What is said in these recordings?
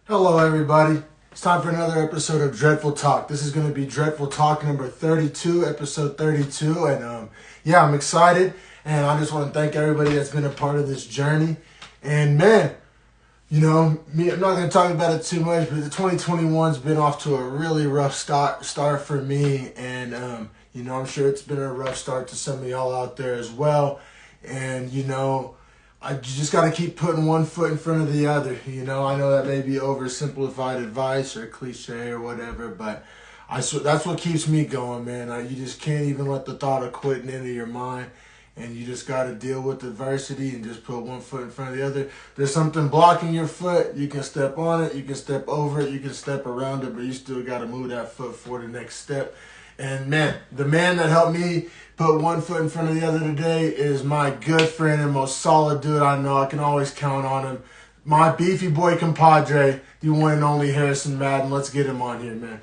Hello, everybody. It's time for another episode of Dreadful Talk. This is going to be Dreadful Talk number 32, episode 32. And yeah, I'm excited. And I just want to thank everybody that's been a part of this journey. And man, I'm not going to talk about it too much, but the 2021's been off to a really rough start for me. And, I'm sure it's been a rough start to some of y'all out there as well. And, you just got to keep putting one foot in front of the other. I know that may be oversimplified advice or cliche or whatever, but that's what keeps me going, man. You just can't even let the thought of quitting into your mind, and you just got to deal with adversity and just put one foot in front of the other. There's something blocking your foot. You can step on it, you can step over it, you can step around it, but you still got to move that foot for the next step. And man, the man that helped me put one foot in front of the other today is my good friend and most solid dude I know. I can always count on him. My beefy boy compadre, the one and only Harrison Madden. Let's get him on here, man.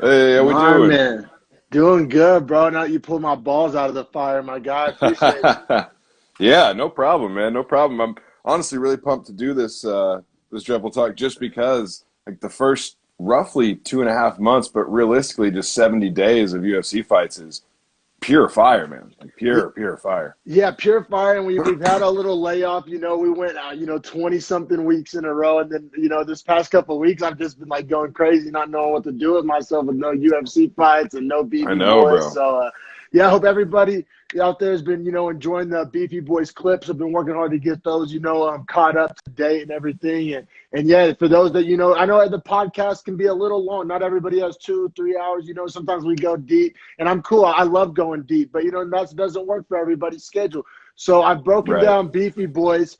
Hey, how we My doing? man, doing good, bro. Now you pull my balls out of the fire, my guy. Appreciate it. Yeah, no problem, man. No problem. I'm honestly really pumped to do this Dreadful Talk just because like the first roughly 2.5 months, but realistically just 70 days of UFC fights is pure fire, man. Like Yeah, pure fire. yeah, pure fire, and we've had a little layoff. We went 20 something weeks in a row, and then this past couple of weeks I've just been like going crazy, not knowing what to do with myself, with no UFC fights and no I BB know, boys. bro. So yeah, I hope everybody out there has been enjoying the Beefy Boys clips. I've been working hard to get those caught up to date and everything. And yeah, for those that I know the podcast can be a little long. Not everybody has 2 3 hours. Sometimes we go deep, and I'm cool. I love going deep, but that doesn't work for everybody's schedule. So I've broken Right. down Beefy Boys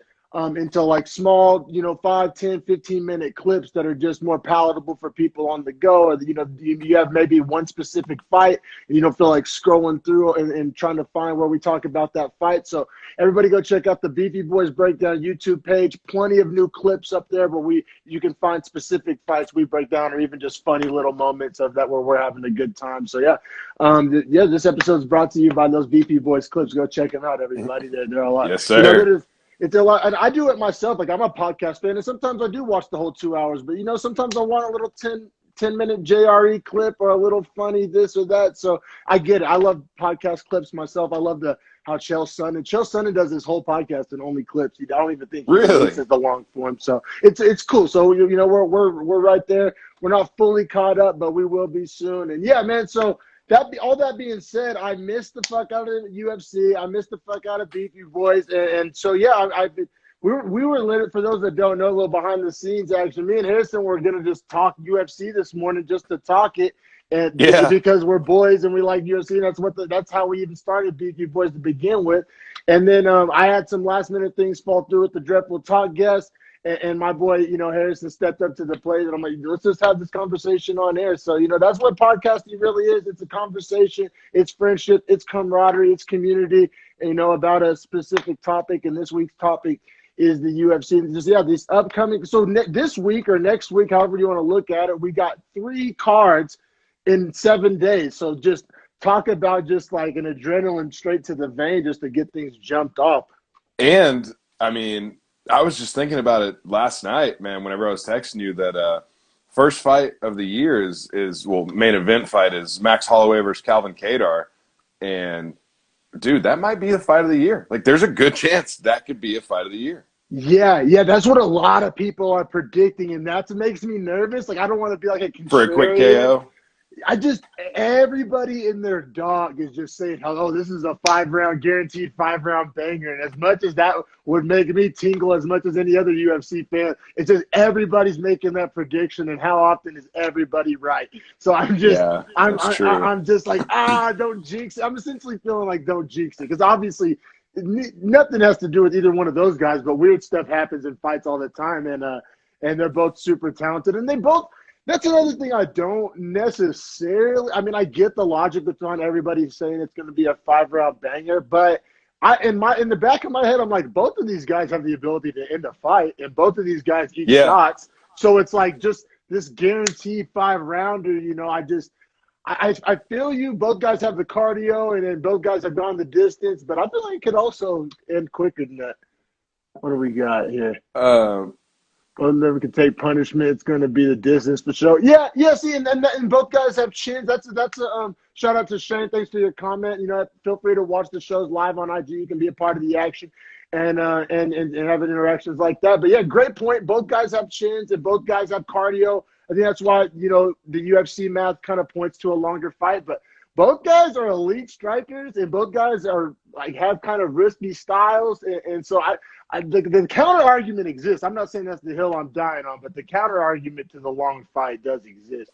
into like small, 5, 10, 15 minute clips that are just more palatable for people on the go. Or, you have maybe one specific fight and you don't feel like scrolling through and trying to find where we talk about that fight. So everybody go check out the Beefy Boys Breakdown YouTube page. Plenty of new clips up there, but you can find specific fights we break down, or even just funny little moments of that where we're having a good time. So yeah, this episode is brought to you by those Beefy Boys clips. Go check them out, everybody. They're a lot. Yes, sir. It's a lot, and I do it myself. Like, I'm a podcast fan, and sometimes I do watch the whole 2 hours. But sometimes I want a little 10 minute JRE clip or a little funny this or that. So I get it. I love podcast clips myself. I love how Chael Sonnen does his whole podcast in only clips. I don't even think he Really? releases the long form. So it's cool. So we're right there. We're not fully caught up, but we will be soon. And yeah, man. So all that being said, I missed the fuck out of the UFC. I missed the fuck out of Beefy Boys, and so yeah, we were lit. For those that don't know, a little behind the scenes action. Me and Harrison were gonna just talk UFC this morning, just to talk it, and Yeah. because we're boys and we like UFC. That's how we even started Beefy Boys to begin with. And then I had some last minute things fall through with the Dreadful Talk guest. And my boy, Harrison stepped up to the plate, and I'm like, let's just have this conversation on air. So, that's what podcasting really is. It's a conversation, it's friendship, it's camaraderie, it's community, about a specific topic. And this week's topic is the UFC. And just, yeah, this upcoming, so this week or next week, however you want to look at it, we got 3 cards in 7 days. So just talk about just like an adrenaline straight to the vein just to get things jumped off. And I mean, I was just thinking about it last night, man, whenever I was texting you that first fight of the year is main event fight is Max Holloway versus Calvin Kattar. And dude, that might be the fight of the year. Like there's a good chance that could be a fight of the year. Yeah, that's what a lot of people are predicting, and that makes me nervous. Like, I don't want to be like a For a quick contrarian. KO. Everybody in their dog is just saying, "Oh, this is a 5 round guaranteed 5 round banger." And as much as that would make me tingle, as much as any other UFC fan, it's just everybody's making that prediction, and how often is everybody right? So Yeah, that's true. I'm just like, don't jinx it. I'm essentially feeling like don't jinx it, because obviously nothing has to do with either one of those guys, but weird stuff happens in fights all the time, and they're both super talented, and they both. That's another thing I don't necessarily. I mean, I get the logic behind everybody saying it's going to be a 5 round banger, but in the back of my head, I'm like, both of these guys have the ability to end a fight, and both of these guys eat Yeah. shots. So it's like just this guaranteed 5 rounder. I feel you. Both guys have the cardio, and then both guys have gone the distance. But I feel like it could also end quicker than that. What do we got here? Both never can take punishment. It's going to be the distance for sure. Yeah, yeah. See, and both guys have chins. That's a shout out to Shane. Thanks for your comment. You know, feel free to watch the shows live on IG. You can be a part of the action and have interactions like that. But yeah, great point. Both guys have chins and both guys have cardio. I think that's why, you know, the UFC math kind of points to a longer fight. But both guys are elite strikers, and both guys are like have kind of risky styles. And so the counter argument exists. I'm not saying that's the hill I'm dying on, but the counter argument to the long fight does exist.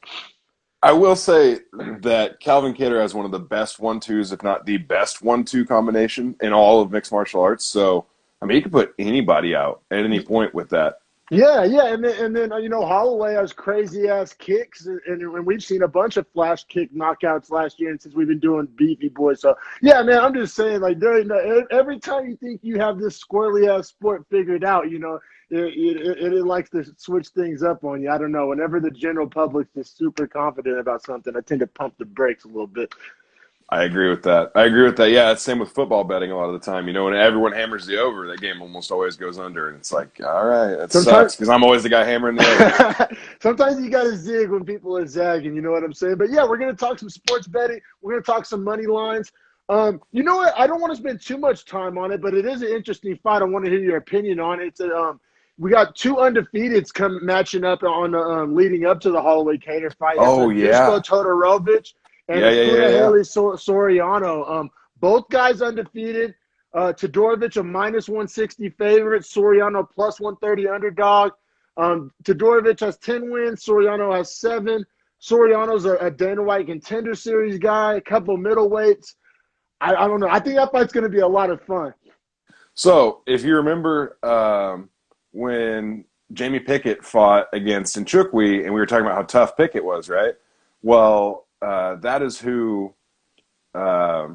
I will say that Calvin Kattar has one of the best 1-2s, if not the best 1-2 combination in all of mixed martial arts. So, I mean, he could put anybody out at any point with that. Yeah, and then you know, Holloway has crazy ass kicks, and we've seen a bunch of flash kick knockouts last year, and since we've been doing beefy boys. So yeah, man, I'm just saying, like, every time you think you have this squirrely ass sport figured out, you know, it likes to switch things up on you. I don't know. Whenever the general public's just super confident about something, I tend to pump the brakes a little bit. I agree with that. Yeah, it's same with football betting a lot of the time. You know, when everyone hammers the over, that game almost always goes under. And it's like, all right, that sucks because I'm always the guy hammering the over. Sometimes you got to zig when people are zagging. You know what I'm saying? But, yeah, we're going to talk some sports betting. We're going to talk some money lines. You know what? I don't want to spend too much time on it, but it is an interesting fight. I want to hear your opinion on it. We got two undefeateds matching up on leading up to the Holloway Kattar fight. Oh, yeah. Dusko Todorovic and Haley Soriano. Both guys undefeated. Todorovic a -160 favorite. Soriano +130 underdog. Todorovic has 10 wins. Soriano has 7. Soriano's a Dana White Contender Series guy. A couple middleweights. I don't know. I think that fight's going to be a lot of fun. So if you remember when Jamie Pickett fought against Nchukwi, and we were talking about how tough Pickett was, right? Well, that is who, not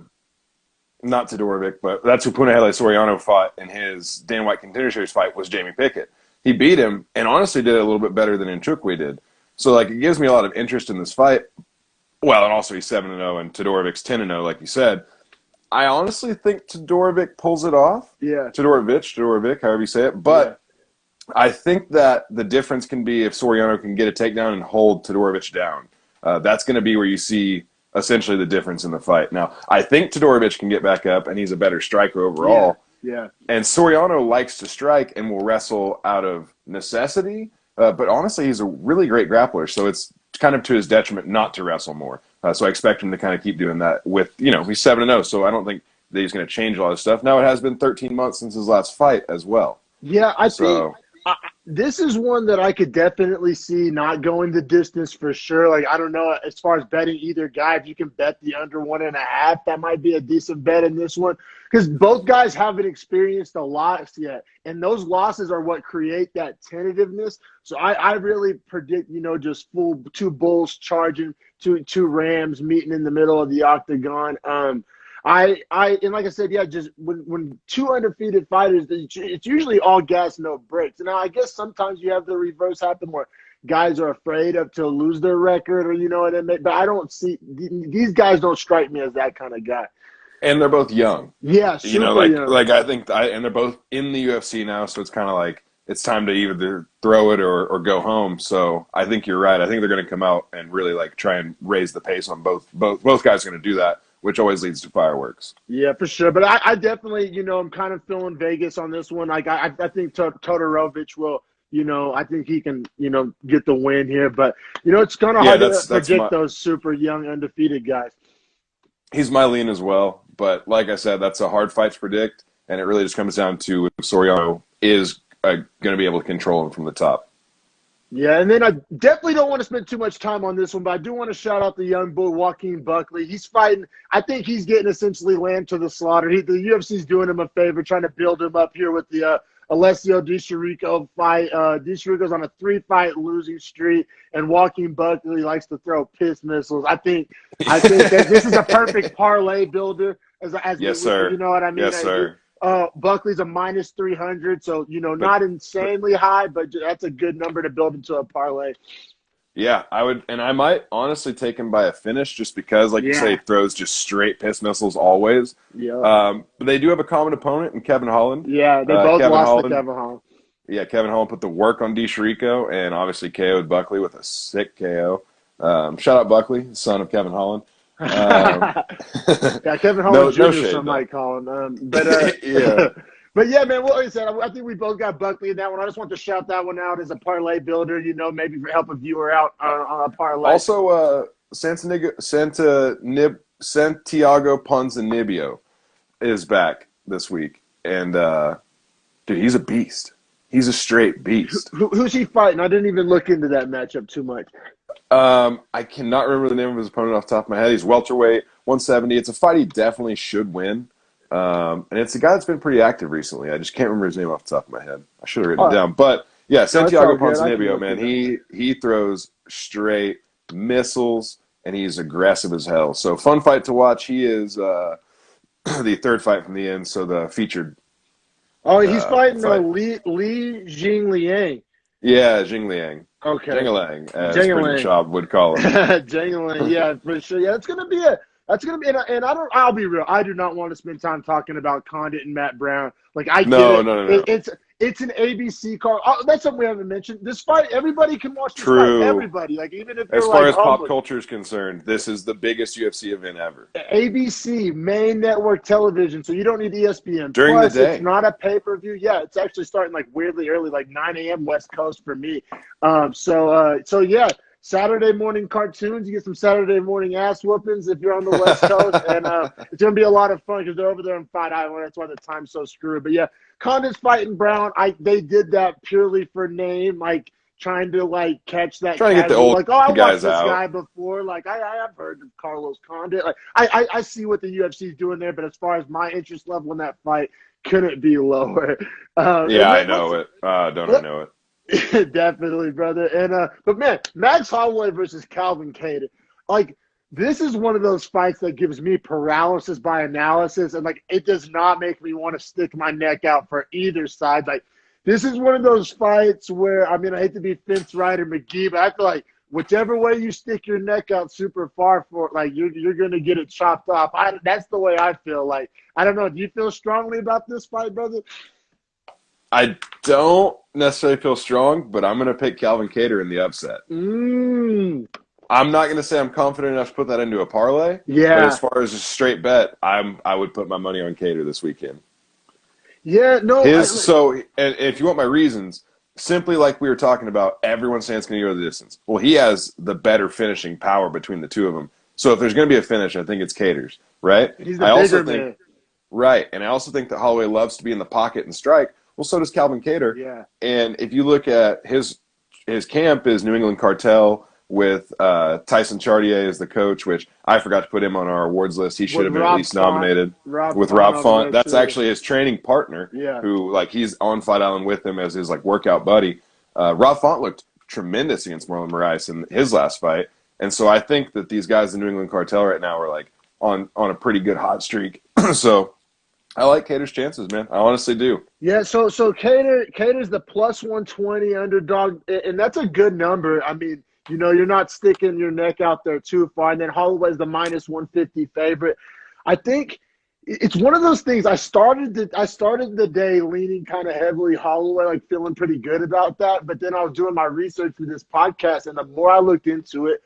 Todorovic, but that's who Punahele Soriano fought in his Dana White Contender Series fight was Jamie Pickett. He beat him and honestly did it a little bit better than Nchukwi did. So, like, it gives me a lot of interest in this fight. Well, and also he's 7-0 and Todorovic's 10-0, like you said. I honestly think Todorovic pulls it off. Yeah. Todorovic, however you say it. But I think that the difference can be if Soriano can get a takedown and hold Todorovic down. That's going to be where you see essentially the difference in the fight. Now, I think Todorovic can get back up, and he's a better striker overall. Yeah. And Soriano likes to strike and will wrestle out of necessity. But honestly, he's a really great grappler, so it's kind of to his detriment not to wrestle more. So I expect him to kind of keep doing that with, you know, he's 7-0, so I don't think that he's going to change a lot of stuff. Now, it has been 13 months since his last fight as well. Yeah, I think this is one that I could definitely see not going the distance for sure. Like, I don't know, as far as betting either guy, if you can bet the under 1.5, that might be a decent bet in this one. Because both guys haven't experienced a loss yet. And those losses are what create that tentativeness. So I really predict, you know, just full two bulls charging, two rams meeting in the middle of the octagon. And like I said, yeah, just when two undefeated fighters, it's usually all gas, no brakes. Now, I guess sometimes you have the reverse happen where guys are afraid to lose their record, or you know what I mean. But I don't see these guys don't strike me as that kind of guy. And they're both young. Yeah, super you know, young. like I think, and they're both in the UFC now, so it's kind of like it's time to either throw it or go home. So I think you're right. I think they're going to come out and really like try and raise the pace on both guys are going to do that, which always leads to fireworks. Yeah, for sure. But I definitely, you know, I'm kind of feeling Vegas on this one. Like I think Todorovic will, you know, I think he can, you know, get the win here. But, you know, it's kind of hard to predict those super young undefeated guys. He's my lean as well. But like I said, that's a hard fight to predict. And it really just comes down to if Soriano is going to be able to control him from the top. Yeah, and then I definitely don't want to spend too much time on this one, but I do want to shout out the young bull, Joaquin Buckley. He's fighting. I think he's getting essentially lamb to the slaughter. The UFC's doing him a favor, trying to build him up here with the Alessio Di Chirico fight. Di Chirico's on a 3-fight losing streak, and Joaquin Buckley likes to throw piss missiles. I think that this is a perfect parlay builder. Yes, sir. You know what I mean? Yes, sir. Buckley's a -300, so, you know, not insanely high, but that's a good number to build into a parlay. Yeah, I would, and I might honestly take him by a finish just because, like you say, he throws just straight piss missiles always. Yeah. But they do have a common opponent in Kevin Holland. Yeah, they both Kevin lost to Holland, Kevin Holland. yeah, Kevin Holland put the work on DeSherico and obviously KO'd Buckley with a sick KO. Shout out Buckley, son of Kevin Holland. Yeah, Kevin Holland Jr. no shade, some though. might call him. But Yeah. but yeah, man. Well, like I said, I think we both got Buckley in that one. I just want to shout that one out as a parlay builder. Maybe for help a viewer out on a parlay. Also, Santiago Ponzinibbio is back this week, and dude, he's a beast. He's a straight beast. Who's he fighting? I didn't even look into that matchup too much. I cannot remember the name of his opponent off the top of my head. He's welterweight, 170. It's a fight he definitely should win. And it's a guy that's been pretty active recently. I just can't remember his name off the top of my head. I should have written it down. But yeah, Santiago Ponzinibbio, man, he throws straight missiles and he's aggressive as hell. So fun fight to watch. He is the third fight from the end, so the featured. Oh, he's fighting Li Jingliang. Yeah, Jingliang. Okay. Jingalang, as Brendan Schaub would call him. Jingalang, yeah, for sure. Yeah, it's gonna be and I'll be real. I do not want to spend time talking about Condit and Matt Brown. Like No. It's an ABC card. Oh, that's something we haven't mentioned. This fight, everybody can watch this True. fight. Everybody, like even if as far as pop culture is concerned, this is the biggest UFC event ever. ABC main network television, so you don't need ESPN. During Plus, the day, it's not a pay-per-view. Yeah, it's actually starting like weirdly early, like 9 a.m. West Coast for me. So yeah. Saturday morning cartoons. You get some Saturday morning ass whoopings if you're on the West Coast. And it's going to be a lot of fun because they're over there on Fight Island. That's why the time's so screwed. But, yeah, Condit's fighting Brown. They did that purely for name, like trying to, like, catch that. Trying to get the old like, oh, I watched this out. guy before. Like, I have heard of Carlos Condit. Like, I see what the UFC is doing there. But as far as my interest level in that fight, couldn't be lower. Yeah, I know it. Don't I know it? Definitely, brother. And but man, Max Holloway versus Calvin Kattar. Like, this is one of those fights that gives me paralysis by analysis, and like it does not make me want to stick my neck out for either side. Like, this is one of those fights where I hate to be Vince Ryder McGee, but I feel like whichever way you stick your neck out super far for, like you're gonna get it chopped off. That's the way I feel. Like, I don't know. Do you feel strongly about this fight, brother? I don't necessarily feel strong, but I'm going to pick Calvin Kattar in the upset. I'm not going to say I'm confident enough to put that into a parlay. Yeah. But as far as a straight bet, I would put my money on Kattar this weekend. Yeah, no. And if you want my reasons, simply like we were talking about, everyone's saying it's going to go the distance. Well, he has the better finishing power between the two of them. So if there's going to be a finish, I think it's Kattar's, right? He's the bigger man. Right, and I also think that Holloway loves to be in the pocket and strike. Well, so does Calvin Kattar. Yeah. And if you look at his camp is New England Cartel with Tyson Chartier as the coach, which I forgot to put him on our awards list. He should have been at least nominated. With Rob Font. That's actually his training partner, who he's on Fight Island with him as his workout buddy. Rob Font looked tremendous against Marlon Moraes in his last fight. And so I think that these guys in New England Cartel right now are on a pretty good hot streak. So I like Kattar's chances, man. I honestly do. Yeah, so Kattar's the plus 120 underdog, and that's a good number. You're not sticking your neck out there too far. And then Holloway's the minus 150 favorite. I think it's one of those things. I started the day leaning kind of heavily Holloway, feeling pretty good about that. But then I was doing my research for this podcast, and the more I looked into it,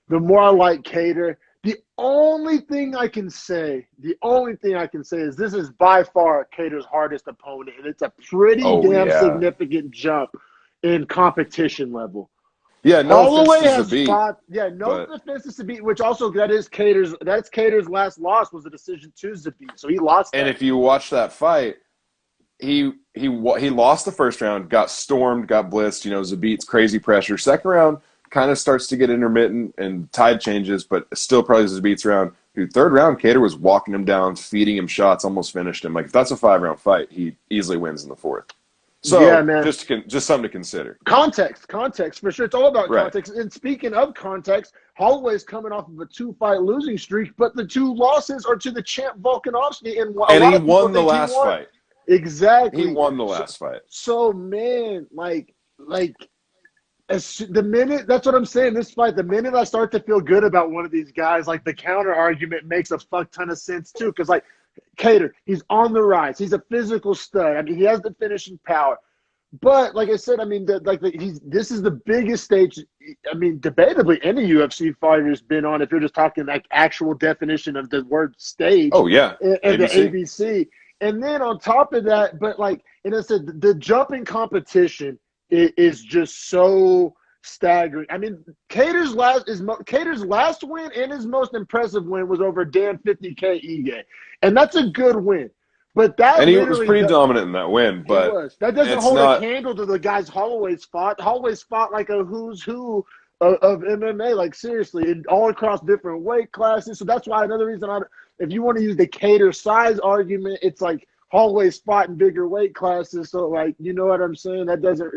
the more I like Kattar. The only thing I can say is this is by far Kattar's hardest opponent, and it's a pretty significant jump in competition level. Yeah, Holloway has fought. Yeah, defenses to beat. Which also that's Kattar's last loss was a decision to Zabit, so he lost. And if you watch that fight, he lost the first round, got stormed, got blitzed. Zabit's crazy pressure. Second round kind of starts to get intermittent and tide changes, but still probably Zabit's round. Dude, third round, Kattar was walking him down, feeding him shots, almost finished him. If that's a 5-round fight, he easily wins in the fourth. So yeah, man. just something to consider. Context for sure. It's all about context. And speaking of context, Holloway's coming off of a 2-fight losing streak, but the 2 losses are to the champ Volkanovski, and he won the last fight. Exactly, he won the last fight. So man, the minute, that's what I'm saying, this fight, the minute I start to feel good about one of these guys, like the counter argument makes a fuck ton of sense too. Because like Kattar, he's on the rise. He's a physical stud. I mean, he has the finishing power. But like I said, I mean, this is the biggest stage. I mean, debatably, any UFC fighter's been on. If you're just talking like actual definition of the word stage. Oh yeah, and the ABC. And then on top of that, but like, and I said, the jumping competition is just so staggering. I mean, Kattar's last win and his most impressive win was over Dan 50K Ige, and that's a good win. But that and he was pretty dominant in that win. But that doesn't hold a candle to the guys Holloway's fought. Holloway's fought like a who's who of MMA, like seriously, and all across different weight classes. So that's why another reason, if you want to use the Kattar size argument, it's like Holloway's fought in bigger weight classes. So like, you know what I'm saying? That doesn't.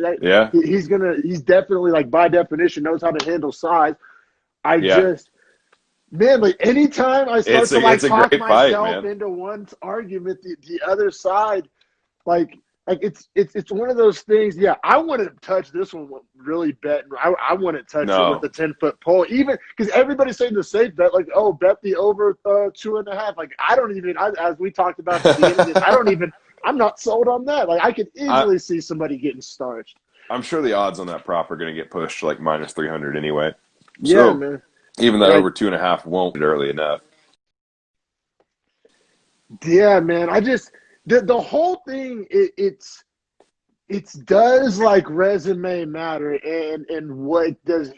He's definitely, like, by definition knows how to handle size. Man, like anytime I start to like talk myself into one argument, the other side, like it's one of those things. Yeah, I wouldn't touch this one really betting. I wouldn't touch it with the 10-foot pole, even because everybody's saying the safe bet, like, oh, bet the over 2.5. Like, I don't even. As we talked about at the beginning of this, I don't even. I'm not sold on that. Like, I could easily see somebody getting starched. I'm sure the odds on that prop are going to get pushed to like minus 300 anyway. Yeah, man. Even that over 2.5 won't be early enough. Yeah, man. I just the whole thing. It's does like resume matter and what does,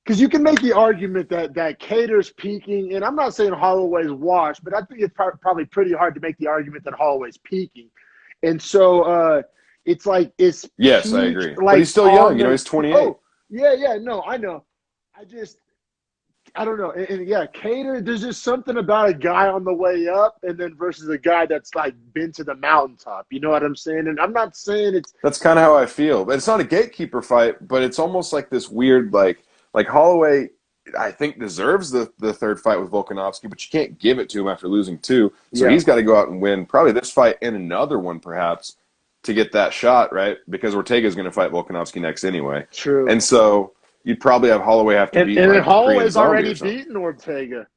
because you can make the argument that Kattar's peaking, and I'm not saying Holloway's washed, but I think it's probably pretty hard to make the argument that Holloway's peaking, and so it's like it's yes, I agree. Like, but he's still young. You know, he's 28. Oh, yeah. No, I know. I don't know. And yeah, Kattar, there's just something about a guy on the way up and then versus a guy that's like been to the mountaintop. You know what I'm saying? And I'm not saying it's... That's kind of how I feel. But it's not a gatekeeper fight, but it's almost like this weird, like Holloway, I think, deserves the third fight with Volkanovski, but you can't give it to him after losing 2. So he's got to go out and win probably this fight and another one perhaps to get that shot, right? Because Ortega's going to fight Volkanovski next anyway. True. And so... you'd probably have Holloway have to beat. And like Holloway's already beaten Ortega.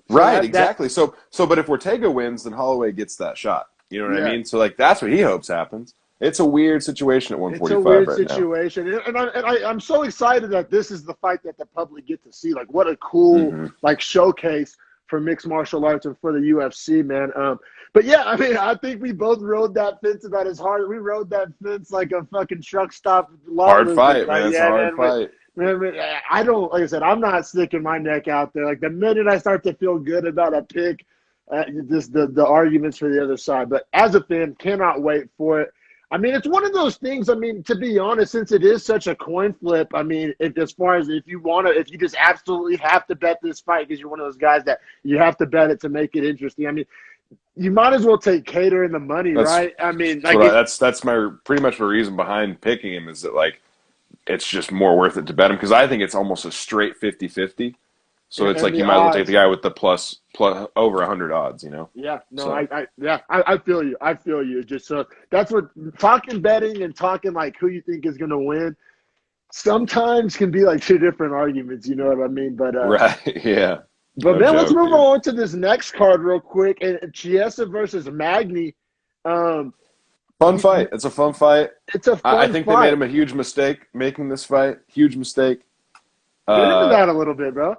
So right, exactly. So, but if Ortega wins, then Holloway gets that shot. You know what I mean? So, like, that's what he hopes happens. It's a weird situation at 145 right now. It's a weird situation. And I'm so excited that this is the fight that the public get to see. Like, what a cool, like, showcase for mixed martial arts and for the UFC, man. But, yeah, I mean, I think we both rode that fence about as hard. We rode that fence like a fucking truck stop. Hard fight, man. It's a hard fight. I don't, like I said, I'm not sticking my neck out there. Like, the minute I start to feel good about a pick, just the arguments for the other side. But as a fan, cannot wait for it. I mean, it's one of those things, I mean, to be honest, since it is such a coin flip, I mean, as far as if you just absolutely have to bet this fight because you're one of those guys that you have to bet it to make it interesting. I mean, you might as well take Kattar in the money, right? I mean, like that's my pretty much the reason behind picking him is that, like, it's just more worth it to bet him because I think it's almost a straight 50-50. So it's like you might as well take the guy with the plus over 100 odds, you know? Yeah, no, so. I feel you. I feel you. Just so that's what talking betting and talking like who you think is going to win sometimes can be like two different arguments. You know what I mean? But right, yeah. But then let's move on to this next card real quick. And Chiesa versus Magny. Fun fight. It's a fun fight. It's a fun fight. I think they made him a huge mistake making this fight. Huge mistake. Get into that a little bit, bro.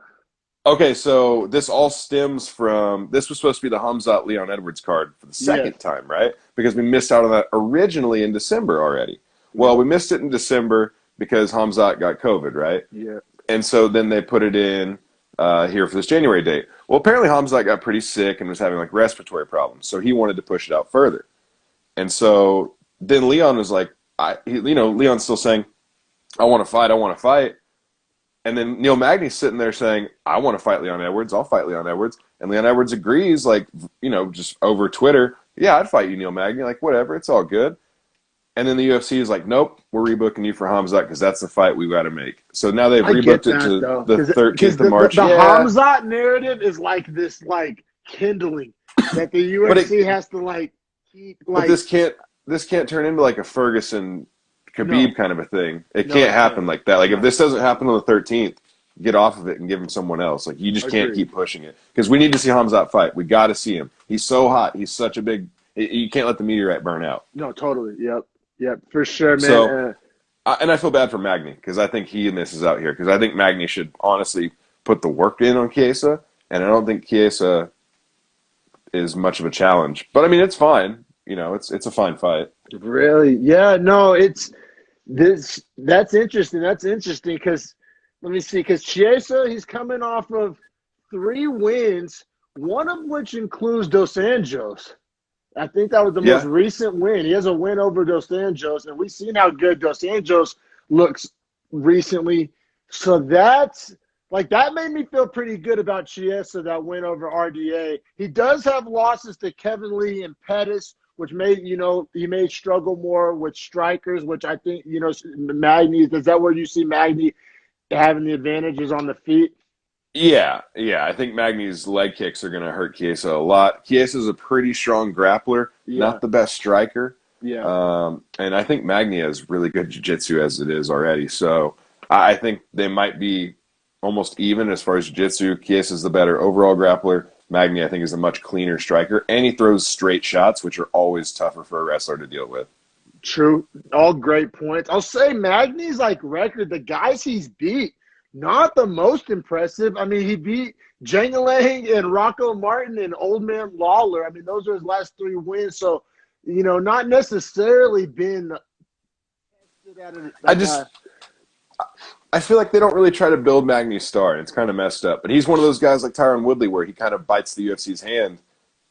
Okay, so this all stems from – this was supposed to be the Hamzat Leon Edwards card for the second time, right? Because we missed out on that originally in December already. Well, we missed it in December because Hamzat got COVID, right? Yeah. And so then they put it in here for this January date. Well, apparently Hamzat got pretty sick and was having, like, respiratory problems, so he wanted to push it out further. And so then Leon was like, Leon's still saying, I want to fight. And then Neil Magny's sitting there saying, I want to fight Leon Edwards. I'll fight Leon Edwards. And Leon Edwards agrees, like, just over Twitter. Yeah, I'd fight you, Neil Magny. Like, whatever. It's all good. And then the UFC is like, nope, we're rebooking you for Hamzat because that's the fight we've got to make. So now they've rebooked it to the 13th of March. The Hamzat narrative is like this, like, kindling that the UFC has to, like, keep. But this can't turn into, like, a Ferguson Khabib No. kind of a thing. It No, can't it happen can't. like that. Like if No. this doesn't happen on the 13th, get off of it and give him someone else. Like you just can't Agreed. keep pushing it because we need to see Hamzat fight. We got to see him. He's so hot. He's such a big. You can't let the meteorite burn out. No, totally. Yep. Yep. For sure, man. So, and I feel bad for Magny because I think he misses out here because I think Magny should honestly put the work in on Chiesa, and I don't think Chiesa is much of a challenge. But I mean, it's fine. You know, it's a fine fight. Really? Yeah. No, it's this. That's interesting. That's interesting because let me see. Because Chiesa, he's coming off of 3 wins, one of which includes Dos Anjos. I think that was the most recent win. He has a win over Dos Anjos, and we've seen how good Dos Anjos looks recently. So that's like that made me feel pretty good about Chiesa, that win over RDA. He does have losses to Kevin Lee and Pettis, which he may struggle more with strikers, which I think, Magny, is that where you see Magny having the advantages on the feet? Yeah. I think Magny's leg kicks are going to hurt Chiesa a lot. Chiesa's a pretty strong grappler, not the best striker. Yeah. And I think Magny has really good jiu-jitsu as it is already. So I think they might be almost even as far as jiu-jitsu. Chiesa's the better overall grappler. Magny, I think, is a much cleaner striker. And he throws straight shots, which are always tougher for a wrestler to deal with. True. All great points. I'll say Magny's record, the guys he's beat, not the most impressive. I mean, he beat Jangalang and Rocco Martin and Old Man Lawler. I mean, those are his last 3 wins. So, not necessarily been I feel like they don't really try to build Magny's star. It's kind of messed up. But he's one of those guys like Tyron Woodley where he kind of bites the UFC's hand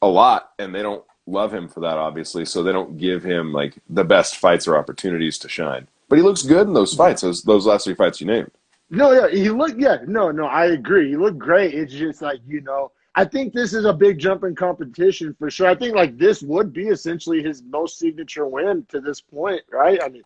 a lot, and they don't love him for that, obviously. So they don't give him the best fights or opportunities to shine. But he looks good in those fights, those last 3 fights you named. No, yeah, I agree. He looked great. It's just I think this is a big jump in competition for sure. I think this would be essentially his most signature win to this point, right? I mean,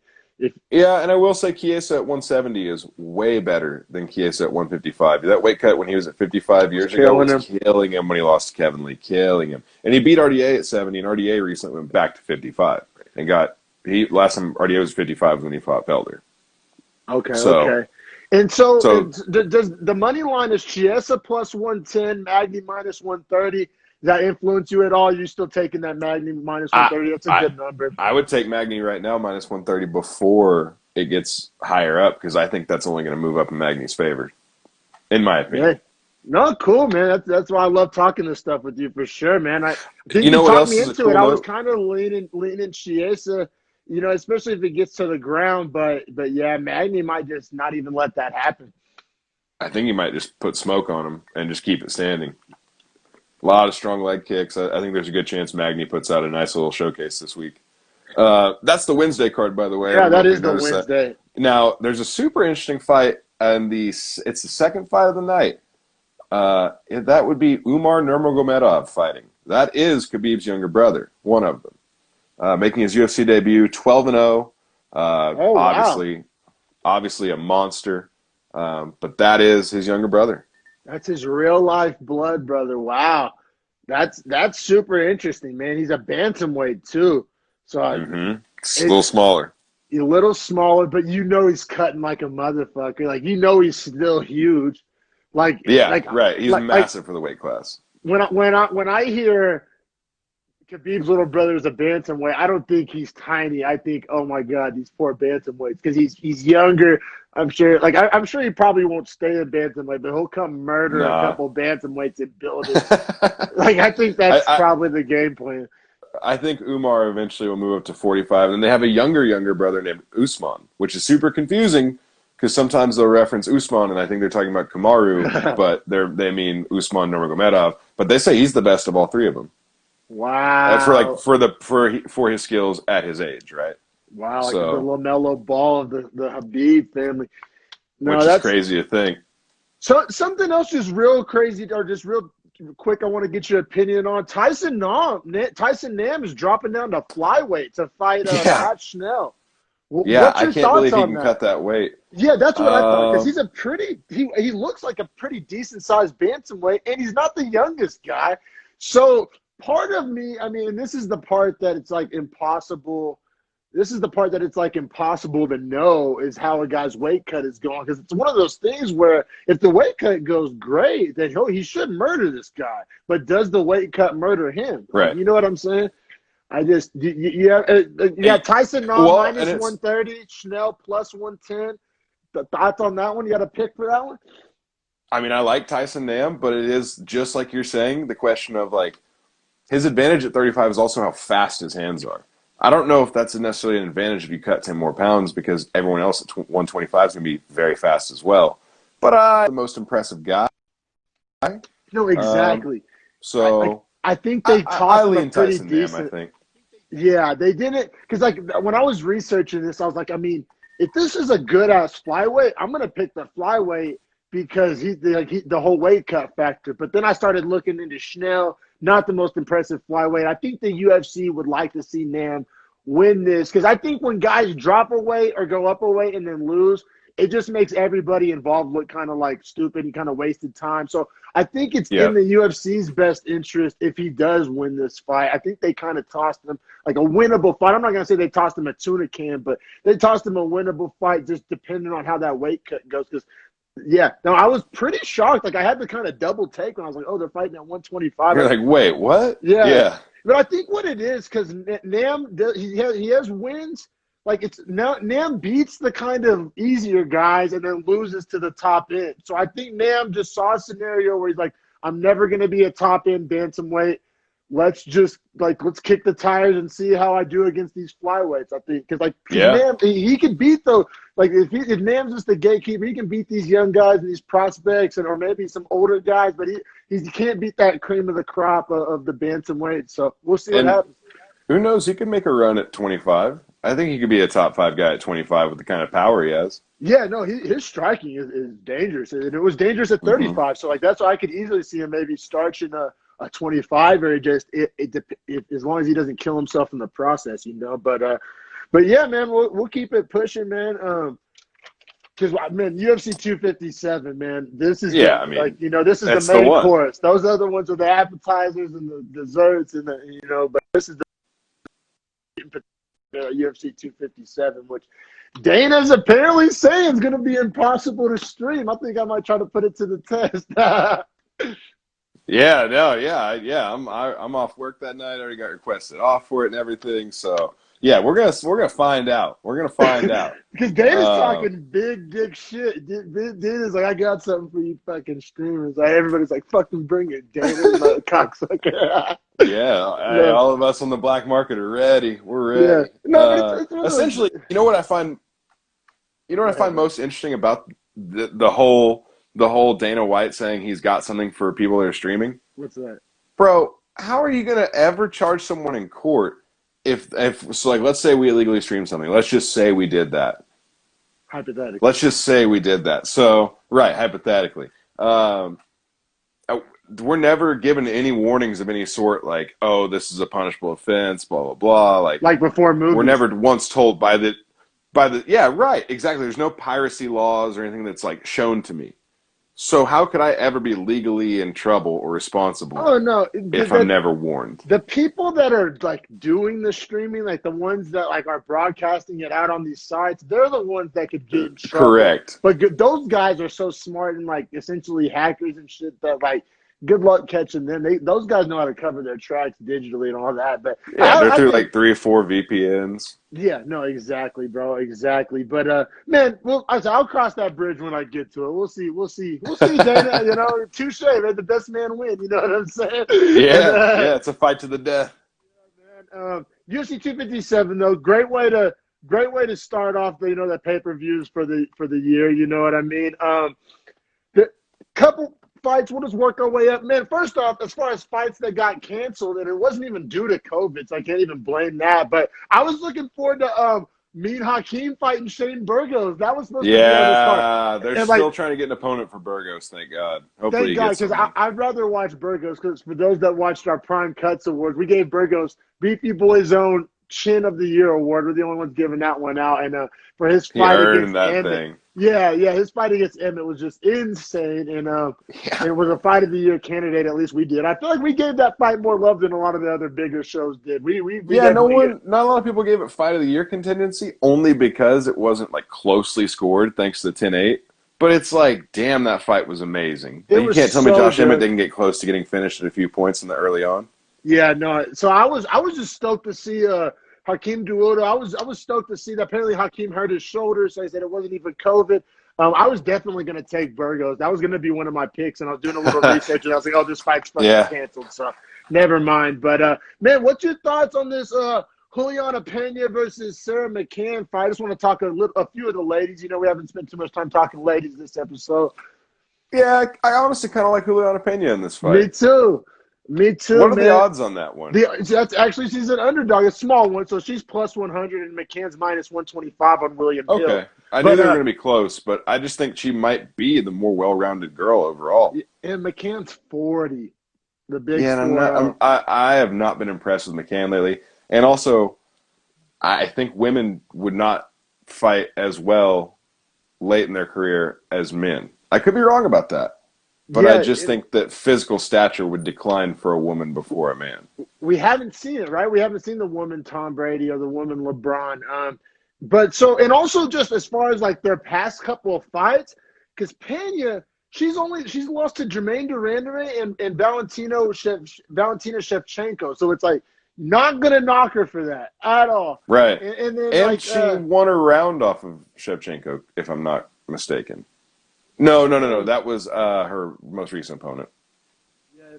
and I will say Chiesa at 170 is way better than Chiesa at 155. That weight cut when he was at 55 years ago was killing him when he lost to Kevin Lee, killing him. And he beat RDA at 70, and RDA recently went back to 55 and last time RDA was 55 was when he fought Felder. Okay. And so does the money line is Chiesa plus 110, Magny minus 130? Does that influence you at all? You still taking that Magny minus 130? That's a good number. I would take Magny right now minus 130 before it gets higher up because I think that's only going to move up in Magny's favor, in my opinion. Yeah. No, cool, man. That's why I love talking this stuff with you for sure, man. I think you talked me into it. Cool I was kind of leaning Chiesa, especially if it gets to the ground. But yeah, Magny might just not even let that happen. I think he might just put smoke on him and just keep it standing. A lot of strong leg kicks. I think there's a good chance Magny puts out a nice little showcase this week. That's the Wednesday card, by the way. Yeah, that is the Wednesday. Now, there's a super interesting fight, and it's the second fight of the night. That would be Umar Nurmagomedov fighting. That is Khabib's younger brother, one of them. Making his UFC debut, 12-0. Obviously a monster. But that is his younger brother. That's his real life blood brother. Wow. That's super interesting, man. He's a bantamweight too. So It's a little smaller. A little smaller, but he's cutting like a motherfucker. He's still huge. Right. He's massive for the weight class. When I hear Khabib's little brother is a bantamweight, I don't think he's tiny. I think, oh my God, these poor bantamweights, because he's younger. I'm sure he probably won't stay in bantamweight, but he'll come murder a couple bantamweights and build it. I think that's probably the game plan. I think Umar eventually will move up to 45, and they have a younger brother named Usman, which is super confusing because sometimes they'll reference Usman, and I think they're talking about Kamaru, but they mean Usman Nurmagomedov. But they say he's the best of all 3 of them. Wow! For his skills at his age, right? Wow, the LaMelo Ball of the Habib family. No, which is crazy to think. So something else just real crazy, or just real quick, I want to get your opinion on Tyson Nam is dropping down to flyweight to fight Matt Schnell. I can't believe he can cut that weight. Yeah, that's what I thought, because he looks like a pretty decent sized bantamweight, and he's not the youngest guy. So part of me, and this is the part that it's impossible this is the part that it's like impossible to know is how a guy's weight cut is going, because it's one of those things where if the weight cut goes great, then he should murder this guy. But does the weight cut murder him? Like, Right. you know what I'm saying? I just you have Tyson Nam minus 130, Schnell plus 110. The thoughts on that one? You got a pick for that one? I mean, I like Tyson Nam, but it is just like you're saying, the question of like his advantage at 35 is also how fast his hands are. I don't know if that's necessarily an advantage if you cut 10 more pounds, because everyone else at 125 is going to be very fast as well. But I'm the most impressive guy. No, exactly. So I think they tossed him a pretty Tyson decent. Nam, I think. Yeah, they didn't, because like when I was researching this, I was like, I mean, if this is a good ass flyweight, I'm gonna pick the flyweight because the whole weight cut factor. But then I started looking into Schnell, not the most impressive flyweight. I think the UFC would like to see Nam win this, because I think when guys drop a weight or go up a weight and then lose, it just makes everybody involved look kind of like stupid and kind of wasted time. So I think it's in the UFC's best interest if he does win this fight. I think they kind of tossed him like a winnable fight. I'm not going to say they tossed him a tuna can, but they tossed him a winnable fight just depending on how that weight cut goes. Because, yeah, no, I was pretty shocked. Like, I had to kind of double take when I was like, oh, they're fighting at 125. You're like, wait, what? Yeah. But I think what it is, because Nam, he has wins. Like, it's Nam beats the kind of easier guys and then loses to the top end. So I think Nam just saw a scenario where he's like, I'm never going to be a top end bantamweight. Let's kick the tires and see how I do against these flyweights. I think because Nam, he could beat if Nam's just the gatekeeper, he can beat these young guys and these prospects or maybe some older guys, but he can't beat that cream of the crop of the bantamweight. So we'll see what happens. Who knows? He could make a run at 25. I think he could be a top 5 guy at 25 with the kind of power he has. Yeah, no, his striking is dangerous, and it was dangerous at 35. Mm-hmm. So that's why I could easily see him maybe starching a 25, or as long as he doesn't kill himself in the process, you know. But yeah, man, we'll keep it pushing, man. Because UFC 257, man, this is this is the main course. Those other ones are the appetizers and the desserts, and but this is the UFC 257, which Dana's apparently saying is going to be impossible to stream. I think I might try to put it to the test. I'm off work that night. I already got requested off for it and everything. So yeah, we're gonna find out. We're gonna find out because Dana's talking big dick shit. Dana's like, I got something for you, fucking streamers. Like everybody's like, fucking bring it, Dana's like cocksucker. Hey, all of us on the black market are ready. We're ready. Yeah. No, it's essentially, you know what I find most interesting about the whole Dana White saying he's got something for people that are streaming? What's that? Bro, how are you going to ever charge someone in court if let's say we illegally streamed something. Let's just say we did that. Hypothetically. Let's just say we did that. So, right, hypothetically. We're never given any warnings of any sort, like, oh, this is a punishable offense, blah, blah, blah. Like before movies. We're never once told by the yeah, right, exactly. There's no piracy laws or anything that's like shown to me. So how could I ever be legally in trouble or responsible? Oh no! If I'm never warned. The people that are like doing the streaming, like the ones that like are broadcasting it out on these sites, they're the ones that could get in trouble. Correct. But those guys are so smart and like essentially hackers and shit that like. Good luck catching them. Those guys know how to cover their tracks digitally and all that. But yeah, they're through like 3 or 4 VPNs. Yeah, no, exactly, bro, exactly. But man, I'll cross that bridge when I get to it. We'll see, Dana. Touche, man. The best man win. You know what I'm saying? Yeah, it's a fight to the death. Yeah, man. UFC 257 though, great way to start off. The pay-per-views for the year. You know what I mean? The couple fights, we'll just work our way up. Man, first off, as far as fights that got canceled, and it wasn't even due to COVID, so I can't even blame that. But I was looking forward to Mean Hakeem fighting Shane Burgos. That was supposed to be on the card. They're still trying to get an opponent for Burgos, thank God. Hopefully thank God, because I'd rather watch Burgos, because for those that watched our Prime Cuts Awards, we gave Burgos Beefy Boy's own Chin of the Year award. We're the only ones giving that one out. And for his He fight earned against that Emmett, thing. yeah, his fight against Emmett was just insane. And Yeah. it was a Fight of the Year candidate. At least we did. I feel like we gave that fight more love than a lot of the other bigger shows did. We Yeah, definitely not a lot of people gave it Fight of the Year contingency, only because it wasn't like closely scored thanks to the 10-8. But it's like, damn, that fight was amazing. It You was can't tell me so Josh Emmett good. didn't get close to getting finished at a few points in the early on. Yeah, no. So I was just stoked to see Hakeem Duodo. I was stoked to see that. Apparently Hakeem hurt his shoulder, so he said it wasn't even COVID. I was definitely going to take Burgos. That was going to be one of my picks, and I was doing a little research, and I was like, oh, this fight's fucking Yeah. canceled, so never mind. But, man, what's your thoughts on this Juliana Pena versus Sarah McCann fight? I just want to talk a few of the ladies. You know, we haven't spent too much time talking ladies this episode. Yeah, I honestly kind of like Juliana Pena in this fight. Me too. What are man. the odds on that one? That's actually, she's an underdog, a small one, so she's plus 100, and McCann's minus 125 on William Hill. Okay. I knew they were going to be close, but I just think she might be the more well-rounded girl overall. And McCann's 40, the big I have not been impressed with McCann lately. And also, I think women would not fight as well late in their career as men. I could be wrong about that. But I just think that physical stature would decline for a woman before a man. We haven't seen it, right? We haven't seen the woman Tom Brady or the woman LeBron. But so, and also just as far as like their past couple of fights, because Pena, she's lost to Jermaine Durandere and Valentina Shevchenko. So it's like not gonna knock her for that at all. Right. And then and like, she won her round off of Shevchenko, if I'm not mistaken. No. That was her most recent opponent.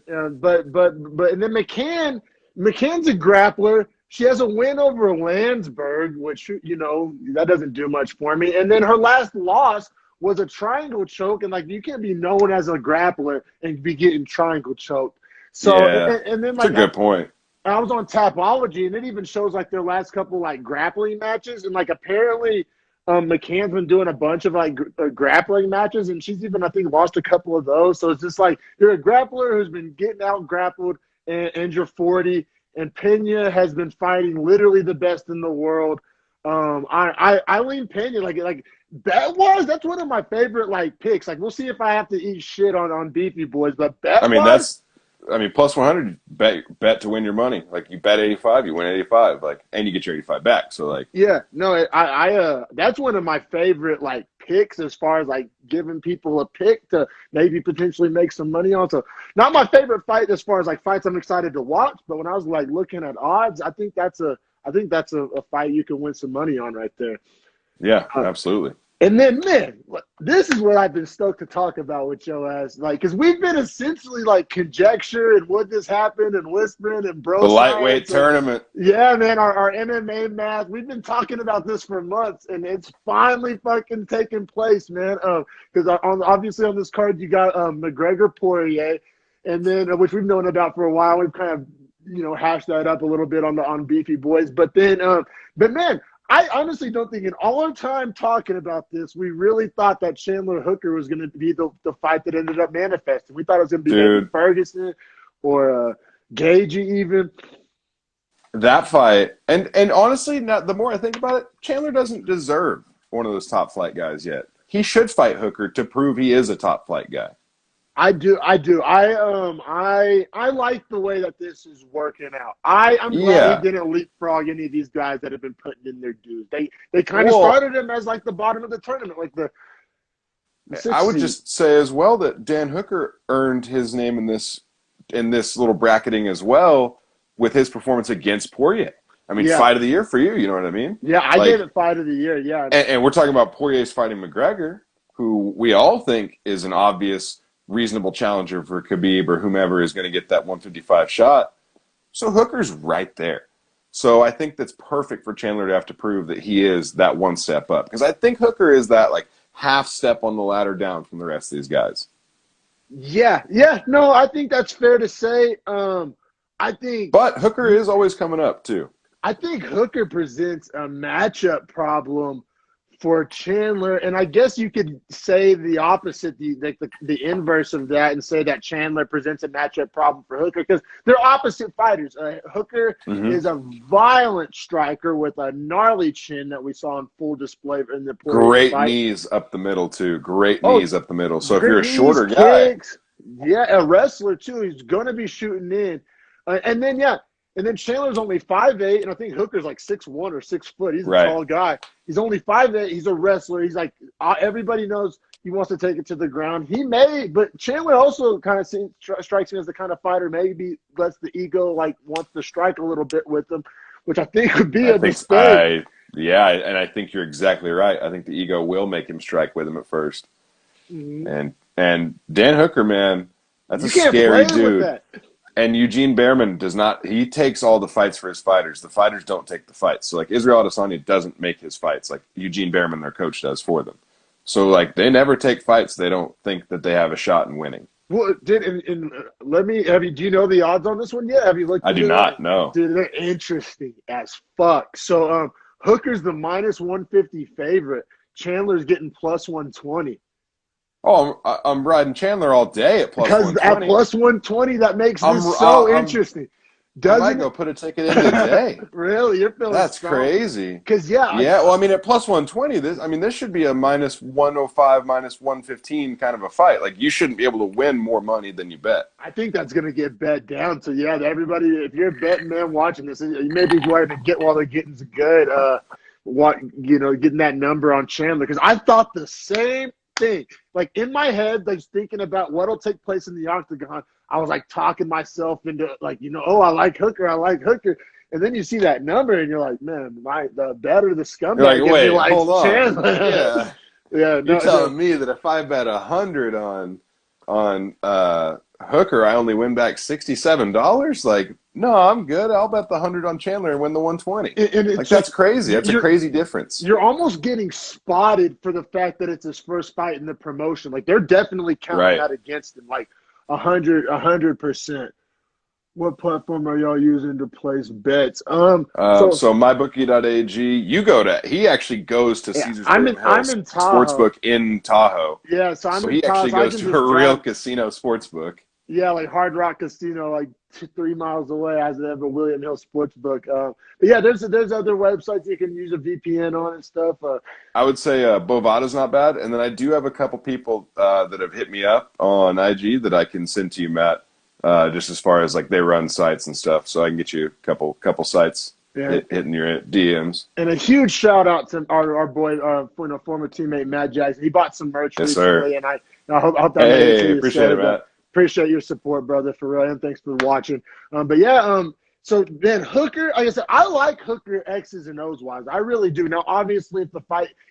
Yeah, but and then McCann's a grappler. She has a win over Landsberg, which, you know, that doesn't do much for me. And then her last loss was a triangle choke, and like you can't be known as a grappler and be getting triangle choked. So yeah, and then that's like a good point. I was on Tapology, and it even shows like their last couple like grappling matches, and like apparently McCann's been doing a bunch of like grappling matches, and she's even I think lost a couple of those. So it's just like you're a grappler who's been getting out grappled, and you're 40. And Pena has been fighting literally the best in the world. I lean Pena like that's one of my favorite like picks. Like we'll see if I have to eat shit on Beefy Boys, but plus 100 bet to win your money. Like you bet 85, you win 85. Like and you get your 85 back. So like I that's one of my favorite like picks as far as like giving people a pick to maybe potentially make some money on. So not my favorite fight as far as like fights I'm excited to watch, but when I was like looking at odds, I think that's a fight you can win some money on right there. Yeah, absolutely. And then, man, this is what I've been stoked to talk about with your ass. Like, because we've been essentially, like, conjecture and would this happen and whispering and bro. The lightweight tournament. Yeah, man, our MMA math. We've been talking about this for months, and it's finally fucking taking place, man. Because obviously on this card, you got McGregor Poirier, and then, which we've known about for a while. We've kind of, you know, hashed that up a little bit on Beefy Boys. But then, but man, I honestly don't think in all our time talking about this, we really thought that Chandler Hooker was going to be the fight that ended up manifesting. We thought it was going to be maybe Ferguson or Gagey even. That fight, and honestly, now, the more I think about it, Chandler doesn't deserve one of those top flight guys yet. He should fight Hooker to prove he is a top flight guy. I do. I like the way that this is working out. I'm glad he didn't leapfrog any of these guys that have been putting in their dues. They kind of started him as like the bottom of the tournament, like the I would just say as well that Dan Hooker earned his name in this little bracketing as well with his performance against Poirier. I mean, fight of the year for you. You know what I mean? Yeah, I gave it fight of the year. Yeah, and we're talking about Poirier's fighting McGregor, who we all think is an obvious, reasonable challenger for Khabib or whomever is going to get that 155 shot. So Hooker's right there. So I think that's perfect for Chandler to have to prove that he is that one step up. Because I think Hooker is that like half step on the ladder down from the rest of these guys. Yeah. No, I think that's fair to say. But Hooker is always coming up too. I think Hooker presents a matchup problem for Chandler, and I guess you could say the opposite, the inverse of that, and say that Chandler presents a matchup problem for Hooker because they're opposite fighters. Hooker is a violent striker with a gnarly chin that we saw on full display in the Poirier fight. Knees up the middle too. Knees up the middle. So if you're a shorter kicks, guy, a wrestler too, he's going to be shooting in, And then Chandler's only 5'8", and I think Hooker's like 6'1" or 6 foot. He's a tall guy. He's only 5'8". He's a wrestler. He's like everybody knows he wants to take it to the ground. He may, but Chandler also kind of strikes me as the kind of fighter maybe lets the ego wants to strike a little bit with him, which I think would be a mistake. And I think you're exactly right. I think the ego will make him strike with him at first. Mm-hmm. And Dan Hooker, man, that's a scary dude. And Eugene Behrman does not – he takes all the fights for his fighters. The fighters don't take the fights. So, Israel Adesanya doesn't make his fights. Eugene Behrman, their coach, does for them. So, they never take fights they don't think that they have a shot in winning. Well, do you know the odds on this one yet? Have you looked I do not, no. Dude, they're interesting as fuck. So, Hooker's the minus 150 favorite. Chandler's getting plus 120. Oh, I'm riding Chandler all day at plus 120. Because at plus 120, that makes this interesting. I might go put a ticket in today. Really? You're feeling That's strong. crazy. Because, at plus 120, this should be a minus 105, minus 115 kind of a fight. You shouldn't be able to win more money than you bet. I think that's going to get bet down. So, everybody, if you're a betting man watching this, you may be going to get while the getting's good, getting that number on Chandler. Because I thought the same thing. In my head, thinking about what'll take place in the octagon, I was talking myself into I like Hooker. And then you see that number and you're like, man, the better the scumbag. You're wait, hold on. Chandler. You're telling me that if I bet 100 on Hooker, I only win back $67? No, I'm good. I'll bet the 100 on Chandler and win the 120. And that's crazy. That's a crazy difference. You're almost getting spotted for the fact that it's his first fight in the promotion. They're definitely counting that against him. 100%. What platform are y'all using to place bets? So mybookie.ag. You go to. He actually goes to Caesars Sportsbook in Tahoe. Yeah, so he actually goes to a real casino sportsbook. Yeah, Hard Rock Casino, 3 miles away, as they have a William Hill Sportsbook. But there's other websites you can use a VPN on and stuff. I would say Bovada's not bad, and then I do have a couple people that have hit me up on IG that I can send to you, Matt. Just as far as they run sites and stuff, so I can get you a couple sites hitting your DMs. And a huge shout out to our boy, former teammate Matt Jackson. He bought some merch recently, and I hope that made it to you. Appreciate it, Matt. Appreciate your support, brother, for real, and thanks for watching. So then Hooker, like I said, I like Hooker X's and O's wise. I really do. Now, obviously,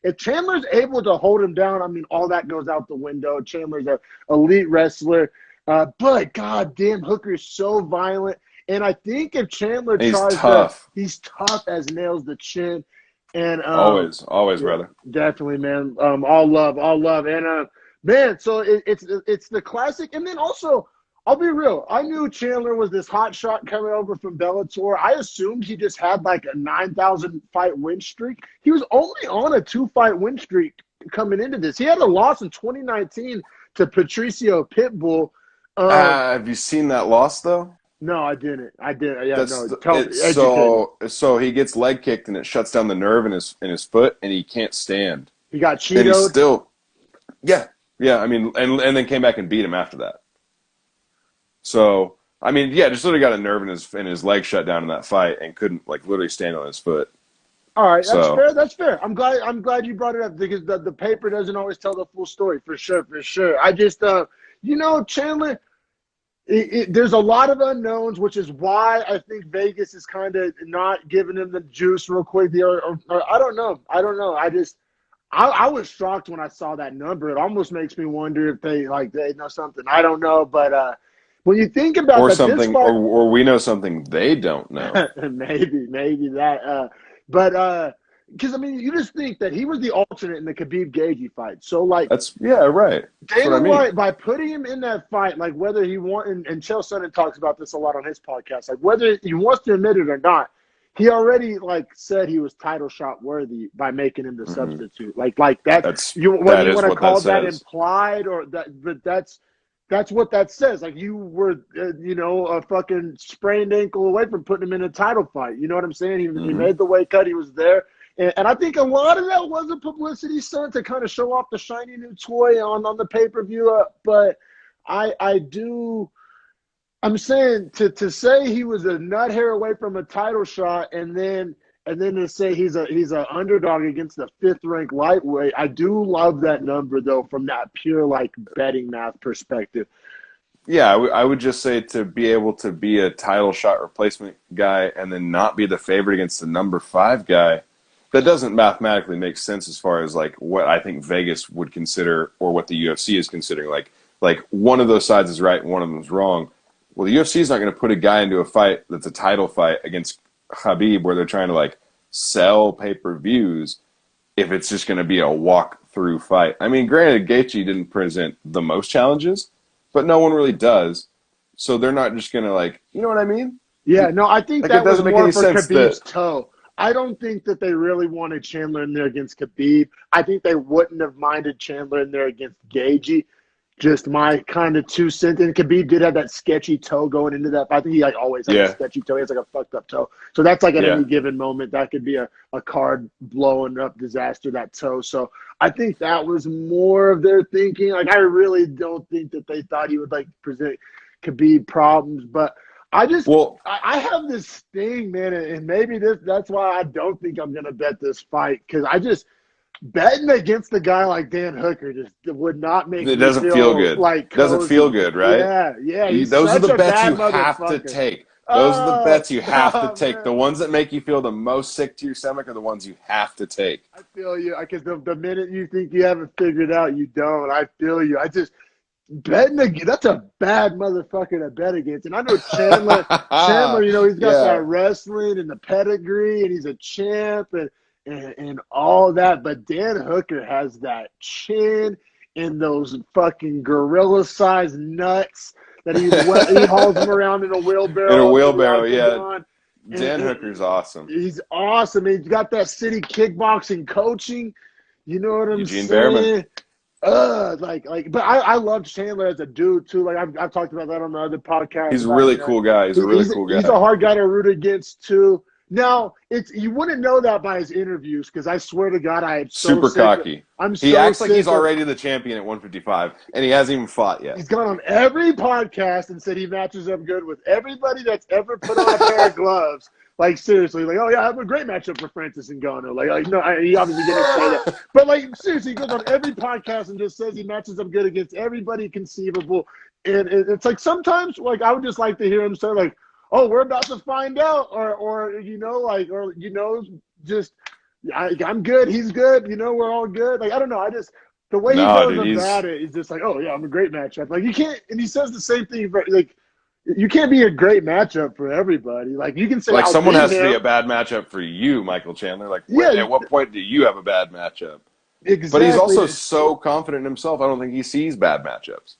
if Chandler's able to hold him down, all that goes out the window. Chandler's an elite wrestler. But goddamn, Hooker's so violent. And I think if Chandler he's tough as nails the chin. And always, brother. Definitely, man. All love. And man, so it's the classic. And then also, I'll be real. I knew Chandler was this hot shot coming over from Bellator. I assumed he just had a 9,000 fight win streak. He was only on a 2-fight win streak coming into this. He had a loss in 2019 to Patricio Pitbull. Have you seen that loss though? No, I didn't. Yeah, so he gets leg kicked and it shuts down the nerve in his foot and he can't stand. He got Cheetoed. And he's still, yeah. And then came back and beat him after that. So just literally got a nerve in his leg shut down in that fight and couldn't literally stand on his foot. All right, that's fair. I'm glad you brought it up because the paper doesn't always tell the full story for sure. I just Chandler, there's a lot of unknowns, which is why I think Vegas is kind of not giving him the juice real quick. Or I don't know. I was shocked when I saw that number. It almost makes me wonder if they know something. I don't know, but when you think about or we know something they don't know. maybe that. But because you just think that he was the alternate in the Khabib Gaethje fight. So that's right. Dana White, by putting him in that fight, whether he won, and Chael Sonnen talks about this a lot on his podcast, whether he wants to admit it or not, he already like said he was title shot worthy by making him the substitute. Like that. That's Whether you want to call that says. implied or that, but that's what that says. Like you were, a fucking sprained ankle away from putting him in a title fight. You know what I'm saying? He made the weight cut. He was there. And I think a lot of that was a publicity stunt to kind of show off the shiny new toy on the pay-per-view. But I'm saying to say he was a nut hair away from a title shot and then to say he's an underdog against the 5th-ranked lightweight, I do love that number, though, from that pure, like, betting math perspective. Yeah, I would just say to be able to be a title shot replacement guy and then not be the favorite against the number 5 guy, that doesn't mathematically make sense as far as, like, what I think Vegas would consider or what the UFC is considering. Like one of those sides is right and one of them is wrong. Well, the UFC is not going to put a guy into a fight that's a title fight against Khabib where they're trying to like sell pay-per-views if it's just going to be a walk-through fight. I mean, granted, Gaethje didn't present the most challenges, but no one really does. So they're not just going to like, you know what I mean? Yeah, no, I think like, that was more for Khabib's that... toe. I don't think that they really wanted Chandler in there against Khabib. I think they wouldn't have minded Chandler in there against Gaethje. Just my kind of 2 cents. And Khabib did have that sketchy toe going into that. I think he like always has a sketchy toe. He has like a fucked up toe. So that's like at any given moment, that could be a card blowing up disaster, that toe. So I think that was more of their thinking. Like I really don't think that they thought he would like present Khabib problems. But I just I have this thing, man, and maybe that's why I don't think I'm gonna bet this fight, because I just betting against a guy like Dan Hooker just would not make it doesn't feel good. Like it doesn't feel good, right? Yeah. Those are the bets you have to take. Those are the bets you have to take. Man. The ones that make you feel the most sick to your stomach are the ones you have to take. I feel you, because the minute you think you haven't figured it out, you don't. I feel you. I just betting against, that's a bad motherfucker to bet against. And I know Chandler, he's got that wrestling and the pedigree, and he's a champ and all that, but Dan Hooker has that chin and those fucking gorilla-sized nuts that he hauls them around in a wheelbarrow. In a wheelbarrow, yeah. Dan Hooker's awesome. He's awesome. He's got that city kickboxing coaching. You know what I'm Eugene saying? Behrman. But I love Chandler as a dude too. Like I've talked about that on the other podcast. He's a really cool guy. He's a really cool guy. He's a hard guy to root against too. Now, you wouldn't know that by his interviews, because I swear to God, I am so super sick cocky. He acts like he's already the champion at 155, and he hasn't even fought yet. He's gone on every podcast and said he matches up good with everybody that's ever put on a pair of gloves. Like, seriously, like, oh, yeah, I have a great matchup for Francis Ngannou. Like no, he obviously didn't say that. But, like, seriously, he goes on every podcast and just says he matches up good against everybody conceivable. And it's like sometimes, like, I would just like to hear him say, like, oh, we're about to find out, just I'm good, he's good, we're all good. Like, I don't know, the way he goes about it is just like, oh yeah, I'm a great matchup. Like, you can't, and he says the same thing, like, you can't be a great matchup for everybody. Like, you can say, like, someone has to be a bad matchup for you, Michael Chandler. Like, at what point do you have a bad matchup? Exactly. But he's also so confident in himself, I don't think he sees bad matchups.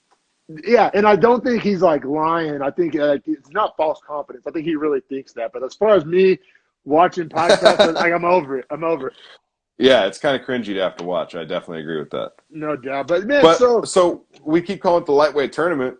Yeah, and I don't think he's like lying. I think it's not false confidence. I think he really thinks that. But as far as me watching podcasts, like, I'm over it. Yeah, it's kind of cringy to have to watch. I definitely agree with that. No doubt. But man, so we keep calling it the lightweight tournament.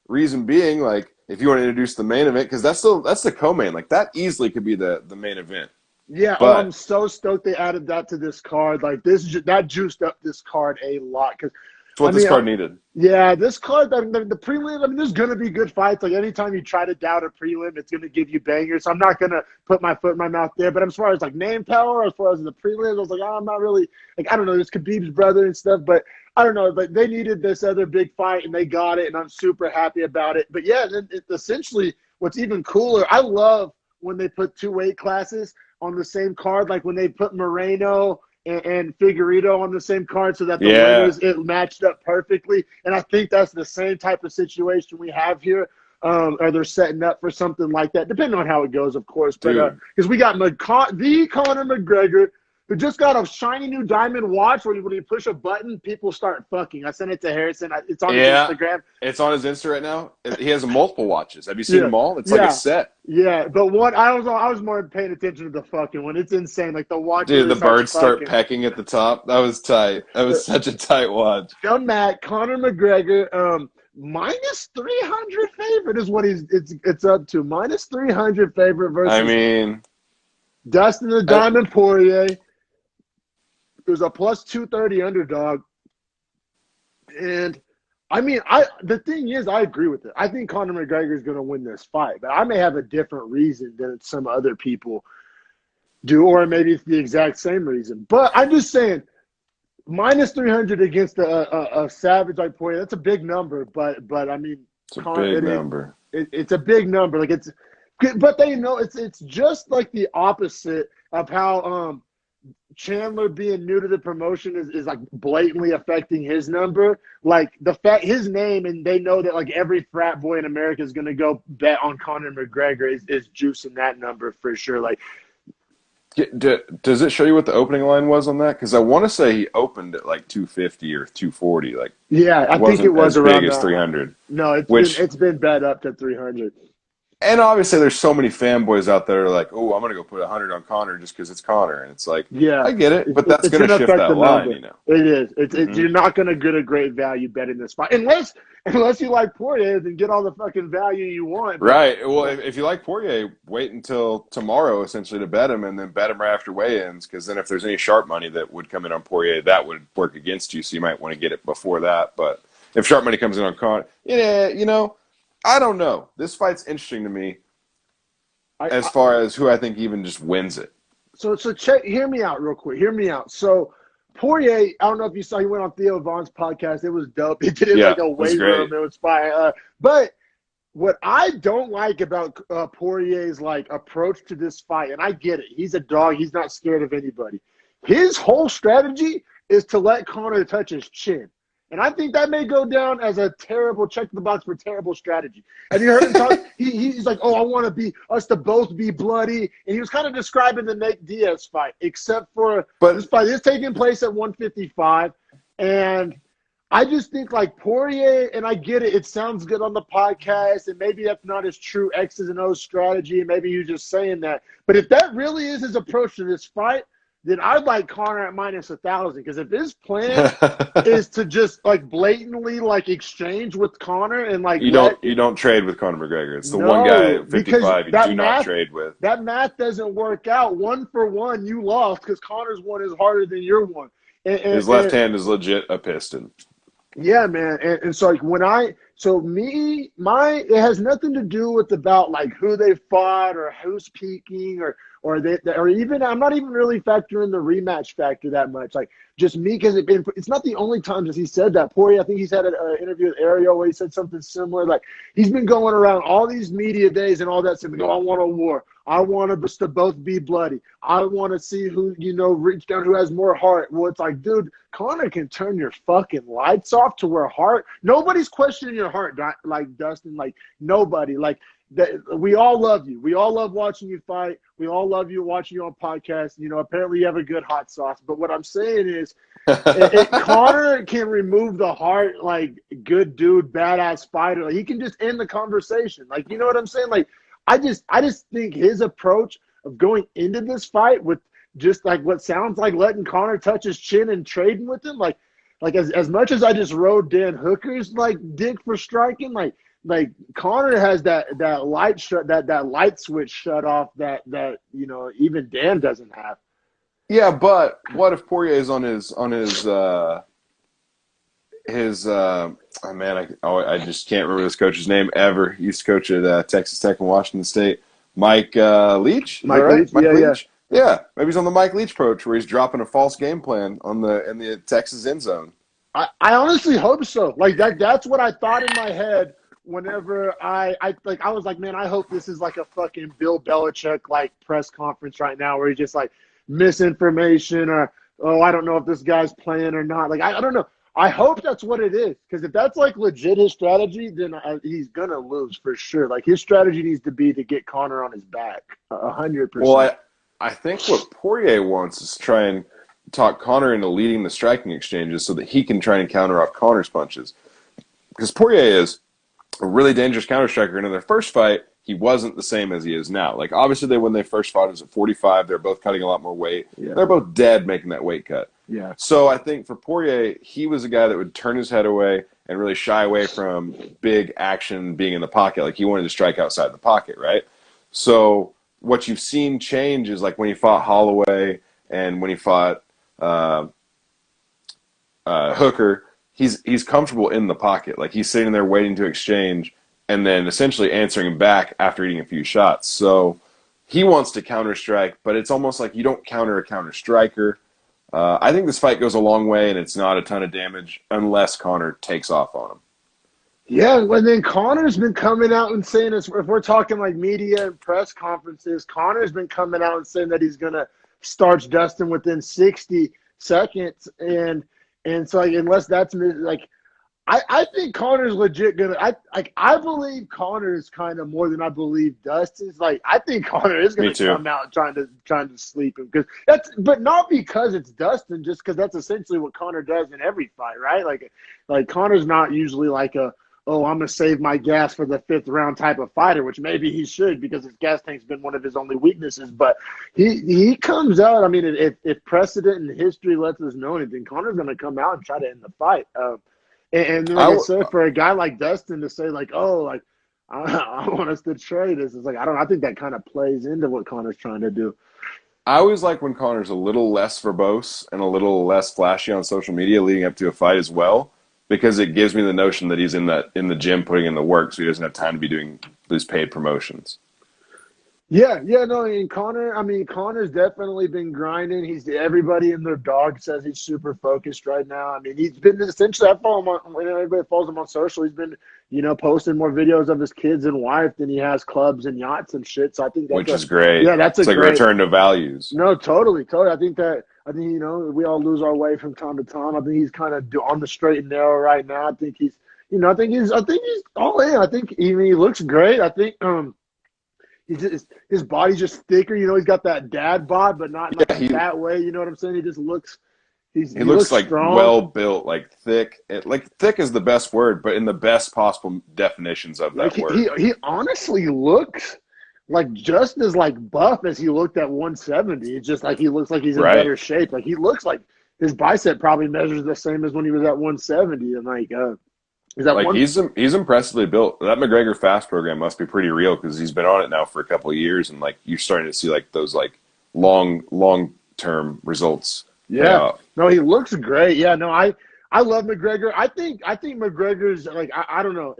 Reason being, like, if you want to introduce the main event, because that's the co-main. Like, that easily could be the main event. Yeah, but I'm so stoked they added that to this card. Like, that juiced up this card a lot, because it's what this card needed. Yeah, this card, the prelim, there's going to be good fights. Like, anytime you try to doubt a prelim, it's going to give you bangers. So I'm not going to put my foot in my mouth there. But as far as, like, name power, as far as the prelims, I was like, I'm not really, like, I don't know. There's Khabib's brother and stuff. But I don't know. But they needed this other big fight, and they got it, and I'm super happy about it. But, yeah, essentially what's even cooler, I love when they put 2 weight classes on the same card, like when they put Moreno and Figueiredo on the same card, so that the winners, it matched up perfectly. And I think that's the same type of situation we have here. Or they're setting up for something like that, depending on how it goes, of course. But because we got the Conor McGregor who just got a shiny new diamond watch where when you push a button, people start fucking. I sent it to Harrison. It's on his Instagram. It's on his Insta right now. He has multiple watches. Have you seen Yeah. them all? It's like a set. Yeah, but what I was more paying attention to the fucking one. It's insane. Like the watch. Dude, the birds start pecking at the top. That was tight. That was such a tight watch. Young Matt, Conor McGregor, minus 300 favorite is what it's up to. Minus 300 favorite versus Dustin the Diamond Poirier. There's a plus 230 underdog. And the thing is, I agree with it. I think Conor McGregor is going to win this fight, but I may have a different reason than some other people do, or maybe it's the exact same reason. But I'm just saying, minus 300 against a savage like Poirier, that's a big number. But I mean, it's a big number. It's a big number. Like but they know it's just like the opposite of how Chandler being new to the promotion is like blatantly affecting his number. Like the fact his name, and they know that like every frat boy in America is going to go bet on Conor McGregor is juicing that number for sure. Like, does it show you what the opening line was on that? Because I want to say he opened at like 250 or 240. Like, yeah, I think it was as around big as 300. No, it's been bet up to 300. And obviously, there's so many fanboys out there that are like, "Oh, I'm going to go put 100 on Conor just because it's Conor," and it's like, yeah, I get it, but that's going to shift that line, you know. It is. You're not going to get a great value betting this fight unless you like Poirier, then get all the fucking value you want. Right. Well, if you like Poirier, wait until tomorrow essentially to bet him, and then bet him right after weigh-ins, because then if there's any sharp money that would come in on Poirier, that would work against you. So you might want to get it before that. But if sharp money comes in on Conor, I don't know. This fight's interesting to me as far as who I think even just wins it. So hear me out real quick. Hear me out. So Poirier, I don't know if you saw, he went on Theo Vaughn's podcast. It was dope. He did it like a weight room. It was fire. But what I don't like about Poirier's like approach to this fight, and I get it. He's a dog. He's not scared of anybody. His whole strategy is to let Conor touch his chin. And I think that may go down as a terrible check the box for terrible strategy. Have you heard him talk? He's like, I want us to both be bloody. And he was kind of describing the Nate Diaz fight, except for this fight is taking place at 155. And I just think like Poirier, and I get it, it sounds good on the podcast, and maybe that's not his true X's and O's strategy, and maybe you're just saying that. But if that really is his approach to this fight, then I'd like Conor at minus 1,000, because if his plan is to just like blatantly like exchange with Conor and like you don't trade with Conor McGregor. It's the one guy at 55 you do not trade with. That math doesn't work out. 1 for 1, you lost because Conor's one is harder than your one. And his left hand is legit a piston. Yeah, man. And so like it has nothing to do with about like who they fought or who's peaking or even I'm not even really factoring the rematch factor that much. Like just me, because it's not the only time that he said that. Poirier, I think he's had an interview with Ariel where he said something similar. Like he's been going around all these media days and all that saying, I want a war. I want us to both be bloody. I want to see who, reach down, who has more heart. Well, it's like, dude, Conor can turn your fucking lights off to where nobody's questioning your heart, like Dustin, like nobody. Like we all love you. We all love watching you fight. We all love you watching you on podcasts. Apparently you have a good hot sauce. But what I'm saying is, Conor can remove the heart, like good dude, badass fighter. Like, he can just end the conversation. Like, you know what I'm saying? Like, I just think his approach of going into this fight with just like what sounds like letting Conor touch his chin and trading with him, like as much as I just rode Dan Hooker's like dick for striking, like Conor has that light switch shut off that even Dan doesn't have. Yeah, but what if Poirier is on his I just can't remember this coach's name ever. He used to coach at Texas Tech and Washington State. Mike Leach? Mike Leach? Mike Leach? Yeah. Maybe he's on the Mike Leach approach where he's dropping a false game plan in the Texas end zone. I honestly hope so. Like that's what I thought in my head whenever I was like, man, I hope this is like a fucking Bill Belichick like press conference right now where he's just like misinformation or, I don't know if this guy's playing or not. Like, I don't know. I hope that's what it is, because if that's like legit his strategy, then he's gonna lose for sure. Like his strategy needs to be to get Conor on his back, 100%. Well, I think what Poirier wants is to try and talk Conor into leading the striking exchanges so that he can try and counter off Conor's punches. Because Poirier is a really dangerous counter striker, and in their first fight, he wasn't the same as he is now. Like, obviously, when they first fought, it was at 45. They're both cutting a lot more weight. Yeah. They're both dead making that weight cut. Yeah. So I think for Poirier, he was a guy that would turn his head away and really shy away from big action being in the pocket. Like, he wanted to strike outside the pocket, right? So what you've seen change is, like, when he fought Holloway and when he fought Hooker, he's comfortable in the pocket. Like, he's sitting there waiting to exchange and then essentially answering back after eating a few shots. So he wants to counter-strike, but it's almost like you don't counter a counter-striker. I think this fight goes a long way, and it's not a ton of damage unless Conor takes off on him. Yeah, and then Conor's been coming out and saying, if we're talking like media and press conferences, Conor's been coming out and saying that he's going to starch Dustin within 60 seconds. And so, like, unless that's like, I think Conor's legit gonna. I believe Conor is kind of more than I believe Dustin's. Like, I think Conor is gonna come out trying to sleep him, because but not because it's Dustin, just because that's essentially what Conor does in every fight, right? Like Conor's not usually like I'm gonna save my gas for the 5th round type of fighter, which maybe he should, because his gas tank's been one of his only weaknesses. But he comes out. I mean, if precedent and history lets us know anything, Conor's gonna come out and try to end the fight. And like I said, for a guy like Dustin to say, like, I want us to trade this, it's like, I think that kind of plays into what Conor's trying to do. I always like when Conor's a little less verbose and a little less flashy on social media leading up to a fight as well, because it gives me the notion that he's in the gym putting in the work, so he doesn't have time to be doing these paid promotions. Yeah, no, and Conor's definitely been grinding. Everybody and their dog says he's super focused right now. I mean, he's been essentially, I follow him on, when everybody follows him on social, he's been, posting more videos of his kids and wife than he has clubs and yachts and shit. So I think that's is great. Yeah, that's it's like great return to values. No, totally. I think we all lose our way from time to time. I think he's kind of on the straight and narrow right now. I think he's all in. I think he looks great. I think his body's just thicker. He's got that dad bod, but not that way. You know what I'm saying? He just looks. He looks like strong. Well built, like thick. Thick is the best word, but in the best possible definitions of that word. He honestly looks like just as buff as he looked at 170. It's just like he looks like he's in better shape. Like, he looks like his bicep probably measures the same as when he was at 170. And he's impressively built. That McGregor Fast program must be pretty real, because he's been on it now for a couple of years, and you're starting to see those long term results. Yeah, no, he looks great. Yeah, no, I love McGregor. I think McGregor's I don't know.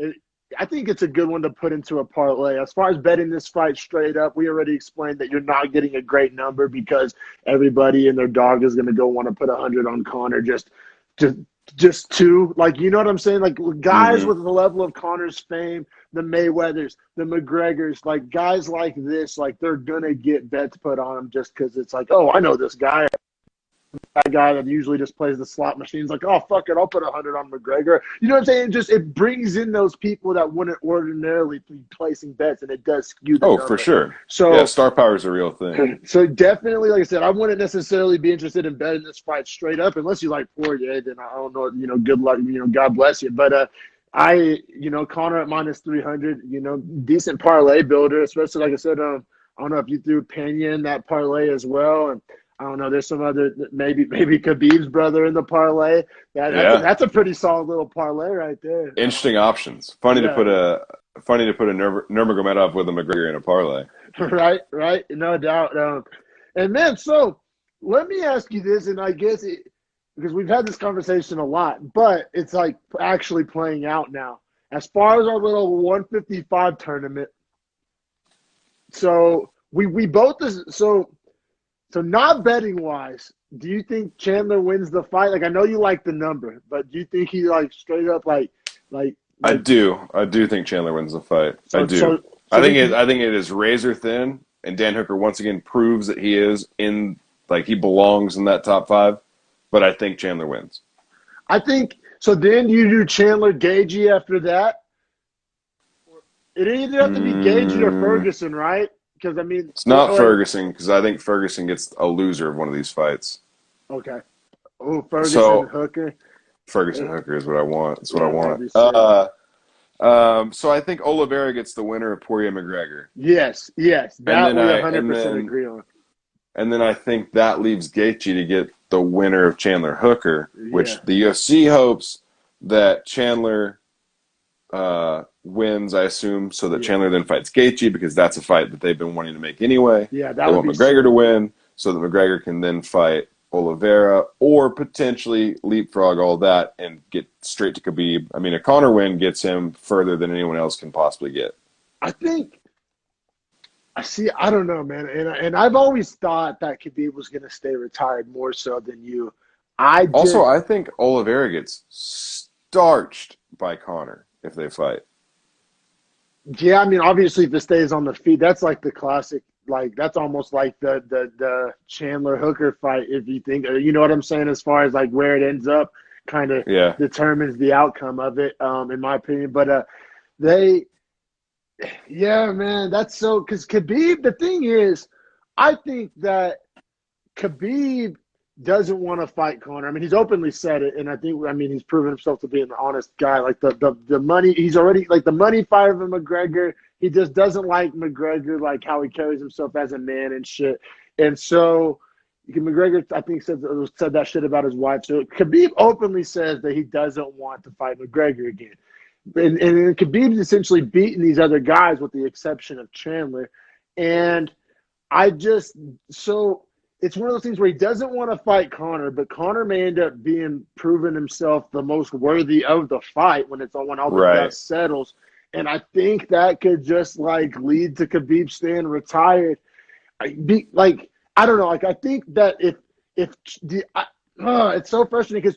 I think it's a good one to put into a parlay. As far as betting this fight straight up, we already explained that you're not getting a great number, because everybody and their dog is going to go want to put 100 on Conor just to, you know what I'm saying? Guys with the level of Conor's fame, the Mayweathers, the McGregors, guys like this, they're going to get bets put on them just because it's I know this guy. That guy that usually just plays the slot machines, fuck it, I'll put 100 on McGregor. You know what I'm saying? It brings in those people that wouldn't ordinarily be placing bets, and it does skew the number. For sure. So yeah, star power is a real thing. So definitely, like I said, I wouldn't necessarily be interested in betting this fight straight up, unless you like Poirier. Then I don't know. Good luck. God bless you. But Conor at minus 300. Decent parlay builder, especially like I said. I don't know if you threw Pena in that parlay as well, and I don't know. There's some other, maybe Khabib's brother in the parlay. That's a pretty solid little parlay right there. Interesting options. Funny to put a Nurmagomedov with a McGregor in a parlay. Right, no doubt. And man, so let me ask you this, and I guess because we've had this conversation a lot, but it's actually playing out now. As far as our little 155 tournament, so we both So not betting wise, do you think Chandler wins the fight? I know you like the number, but do you think he straight up like? I do think Chandler wins the fight. I do. I think it is razor thin, and Dan Hooker once again proves that he is in he belongs in that top 5. But I think Chandler wins. I think so. Then you do Chandler Gagey after that. It either have to be Gagey or Ferguson, right? Because I mean, It's not Ferguson, because I think Ferguson gets a loser of one of these fights. Okay. Oh, Ferguson So Hooker. Ferguson Hooker is what I want. That's what I That'd be want. sick. So I think Oliveira gets the winner of Poirier McGregor. Yes, And that then we 100% agree on. And then I think that leaves Gaethje to get the winner of Chandler Hooker, which Yeah. the UFC hopes that Chandler wins, I assume, so that Chandler then fights Gaethje, because that's a fight that they've been wanting to make anyway. Yeah, that they would want be McGregor sick. to win, so that McGregor can then fight Oliveira, or potentially leapfrog all that and get straight to Khabib. I mean, a Conor win gets him further than anyone else can possibly get. I don't know, man. And I've always thought that Khabib was going to stay retired more so than you. I think Oliveira gets starched by Conor if they fight. Yeah, I mean, obviously, if it stays on the feet, that's like the classic. Like that's almost like the Chandler Hooker fight. If you think, you know what I'm saying, as far as like where it ends up, kind of determines the outcome of it, in my opinion. But man, that's so because Khabib. The thing is, I think that Khabib doesn't want to fight Conor. I mean, he's openly said it, and I mean, he's proven himself to be an honest guy. Like the money, he's already like the money fight of McGregor. He just doesn't like McGregor, like how he carries himself as a man and shit. And so McGregor, I think, said that shit about his wife. So Khabib openly says that he doesn't want to fight McGregor again. And Khabib's essentially beating these other guys with the exception of Chandler. And it's one of those things where he doesn't want to fight Conor, but Conor may end up proving himself the most worthy of the fight when all the dust settles. And I think that could just like lead to Khabib staying retired. I don't know. Like I think that it's so frustrating because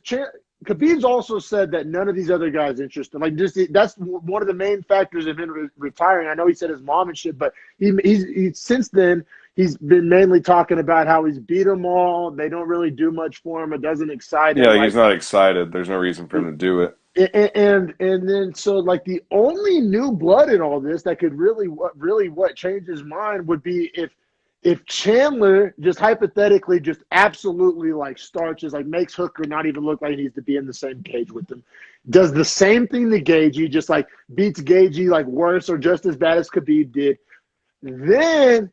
Khabib's also said that none of these other guys interest him. Like that's one of the main factors of him retiring. I know he said his mom and shit, but he's since then. He's been mainly talking about how he's beat them all. They don't really do much for him. It doesn't excite him. Yeah, he's not excited. There's no reason for him to do it. And then so like the only new blood in all this that could really change his mind would be if Chandler just hypothetically just absolutely like starches, like makes Hooker not even look like he needs to be in the same cage with him, does the same thing to Gaethje, just like beats Gaethje like worse or just as bad as Khabib did, then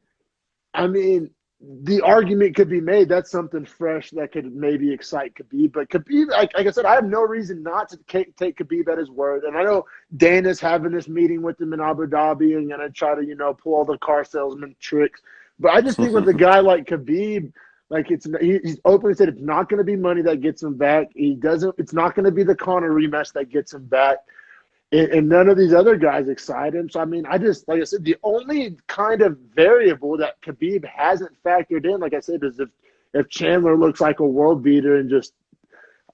I mean, the argument could be made that's something fresh that could maybe excite Khabib. But Khabib, like I said, I have no reason not to take Khabib at his word. And I know Dana's having this meeting with him in Abu Dhabi and going to try to, pull all the car salesman tricks. But I just think with a guy like Khabib, like he's openly said it's not going to be money that gets him back. It's not going to be the Conor rematch that gets him back. And none of these other guys excite him. So, I mean, like I said, the only kind of variable that Khabib hasn't factored in, like I said, is if Chandler looks like a world beater and just,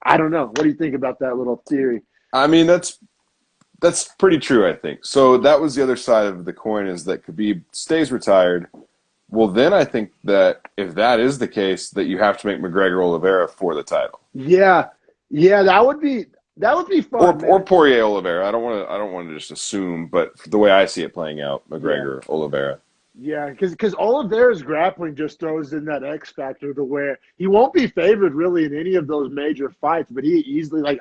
I don't know. What do you think about that little theory? I mean, that's pretty true, I think. So that was the other side of the coin, is that Khabib stays retired. Well, then I think that if that is the case, that you have to make McGregor Oliveira for the title. Yeah, that would be fun. Or Poirier Oliveira. I don't want to just assume, but the way I see it playing out, McGregor Oliveira. Yeah, because Oliveira's grappling just throws in that X factor to where he won't be favored really in any of those major fights, but he easily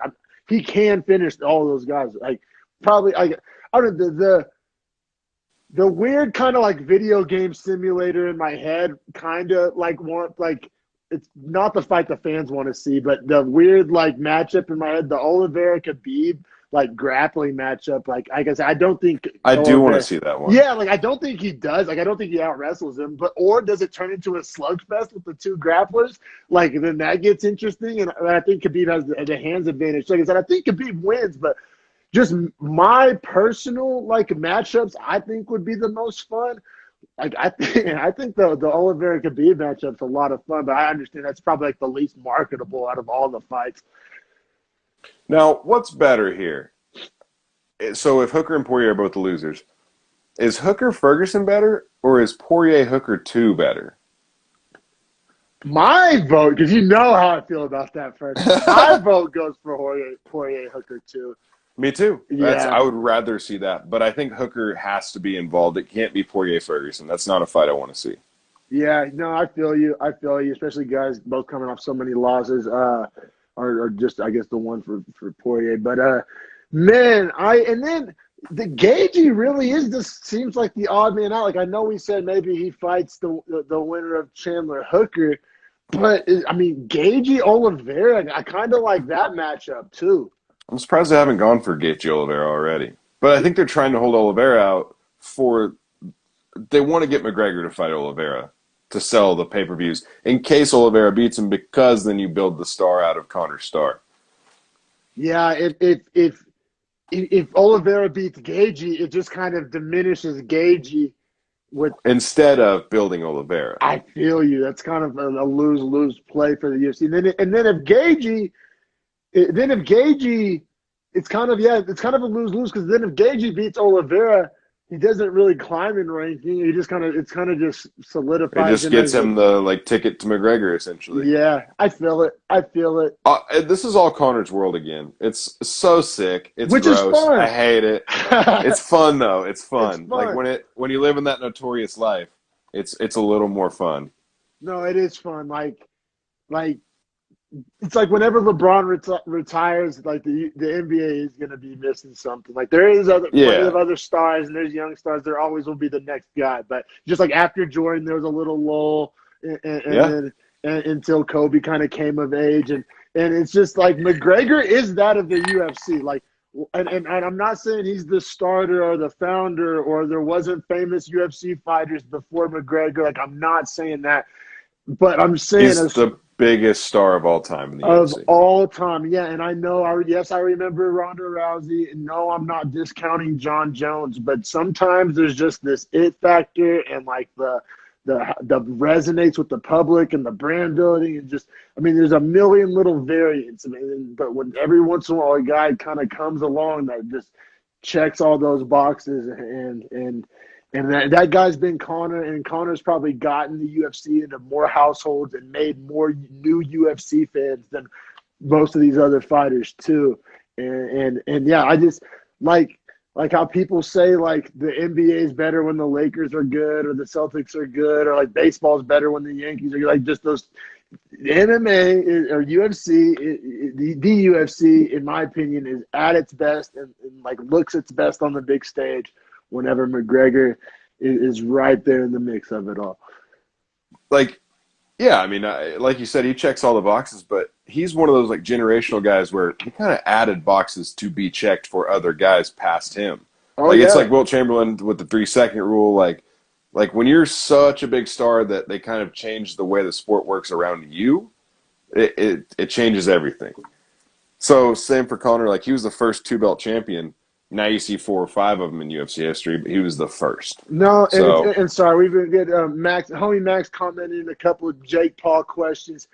he can finish all those guys. Like probably I don't know the weird kind of like video game simulator in my head kind of it's not the fight the fans want to see, but the weird like matchup in my head, the Oliveira Khabib like grappling matchup. Like I guess I don't think I do want to see that one. Yeah, like I don't think he does. Like I don't think he out wrestles him. Or does it turn into a slugfest with the two grapplers? Like then that gets interesting. And I think Khabib has the hands advantage. Like I said, I think Khabib wins, but just my personal like matchups, I think would be the most fun. Like I think the Oliveira Khabib matchup's a lot of fun, but I understand that's probably like the least marketable out of all the fights. Now, what's better here? So if Hooker and Poirier are both the losers, is Hooker Ferguson better, or is Poirier Hooker 2 better? My vote, because you know how I feel about that first. My vote goes for Poirier Hooker 2. Me too. Yeah. I would rather see that, but I think Hooker has to be involved. It can't be Poirier Ferguson. That's not a fight I want to see. Yeah, no, I feel you. I feel you, especially guys both coming off so many losses, or just I guess the one for Poirier. But man, and then the Gagey really is just seems like the odd man out. Like I know we said maybe he fights the winner of Chandler Hooker, but I mean Gagey Oliveira, I kind of like that matchup too. I'm surprised they haven't gone for Gaethje Oliveira already. But I think they're trying to hold Oliveira out for they want to get McGregor to fight Oliveira to sell the pay-per-views in case Oliveira beats him, because then you build the star out of Connor's star. Yeah, if Oliveira beats Gagey, it just kind of diminishes Gagey with Instead of building Oliveira. I feel you. That's kind of a lose-lose play for the UFC. And then if Gagey, it's kind of a lose-lose because then if Gagey beats Oliveira, he doesn't really climb in ranking. He just it's kind of just solidifies. It just gets him the ticket to McGregor essentially. Yeah, I feel it. This is all Connor's world again. It's so sick. It's Which gross. is fun. I hate it. It's fun though. It's fun. It's fun. Like when you live in that notorious life, it's a little more fun. No, it is fun. Like it's like whenever LeBron retires, like the NBA is going to be missing something. Like there is plenty of other stars and there's young stars. There always will be the next guy. But just like after Jordan, there was a little lull and until Kobe kind of came of age. And it's just like McGregor is that of the UFC. Like, and I'm not saying he's the starter or the founder or there wasn't famous UFC fighters before McGregor. Like I'm not saying that. But I'm saying he's the biggest star of all time in the UFC. Of all time, yeah. And I know, I remember Ronda Rousey. And no, I'm not discounting John Jones. But sometimes there's just this it factor and like the resonates with the public and the brand building and just, I mean, there's a million little variants. I mean, but when every once in a while a guy kind of comes along that just checks all those boxes and that guy's been Conor, and Conor's probably gotten the UFC into more households and made more new UFC fans than most of these other fighters too. And yeah, I just like how people say like the NBA is better when the Lakers are good or the Celtics are good or like baseball is better when the Yankees are good. Like just those MMA or UFC, the UFC, in my opinion, is at its best and like looks its best on the big stage whenever McGregor is right there in the mix of it all. Like, yeah, I mean, like you said, he checks all the boxes, but he's one of those like generational guys where he kind of added boxes to be checked for other guys past him. It's like Wilt Chamberlain with the 3-second rule. Like when you're such a big star that they kind of change the way the sport works around you, it changes everything. So same for Conor. Like he was the first 2-belt champion. Now you see 4 or 5 of them in UFC history, but he was the first. No, and sorry, we've been good. Homie Max commented a couple of Jake Paul questions.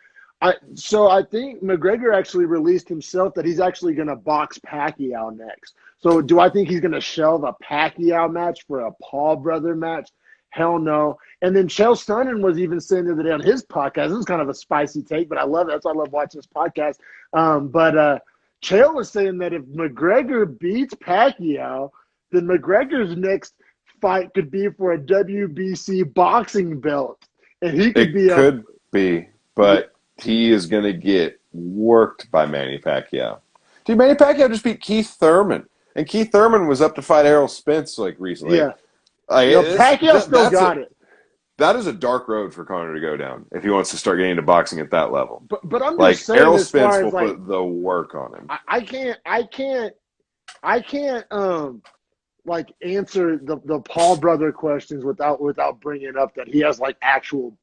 So I think McGregor actually released himself that he's actually going to box Pacquiao next. So do I think he's going to shelve a Pacquiao match for a Paul brother match? Hell no. And then Chael Sonnen was even saying the other day on his podcast. This is kind of a spicy take, but I love it. That's why I love watching this podcast. Chael was saying that if McGregor beats Pacquiao, then McGregor's next fight could be for a WBC boxing belt. And he could but he is going to get worked by Manny Pacquiao. Dude, Manny Pacquiao just beat Keith Thurman. And Keith Thurman was up to fight Errol Spence recently. Yeah. Pacquiao still got it. That is a dark road for Conor to go down if he wants to start getting into boxing at that level. But I'm just saying, Errol Spence will put the work on him. I can't answer the Paul brother questions without bringing up that he has actual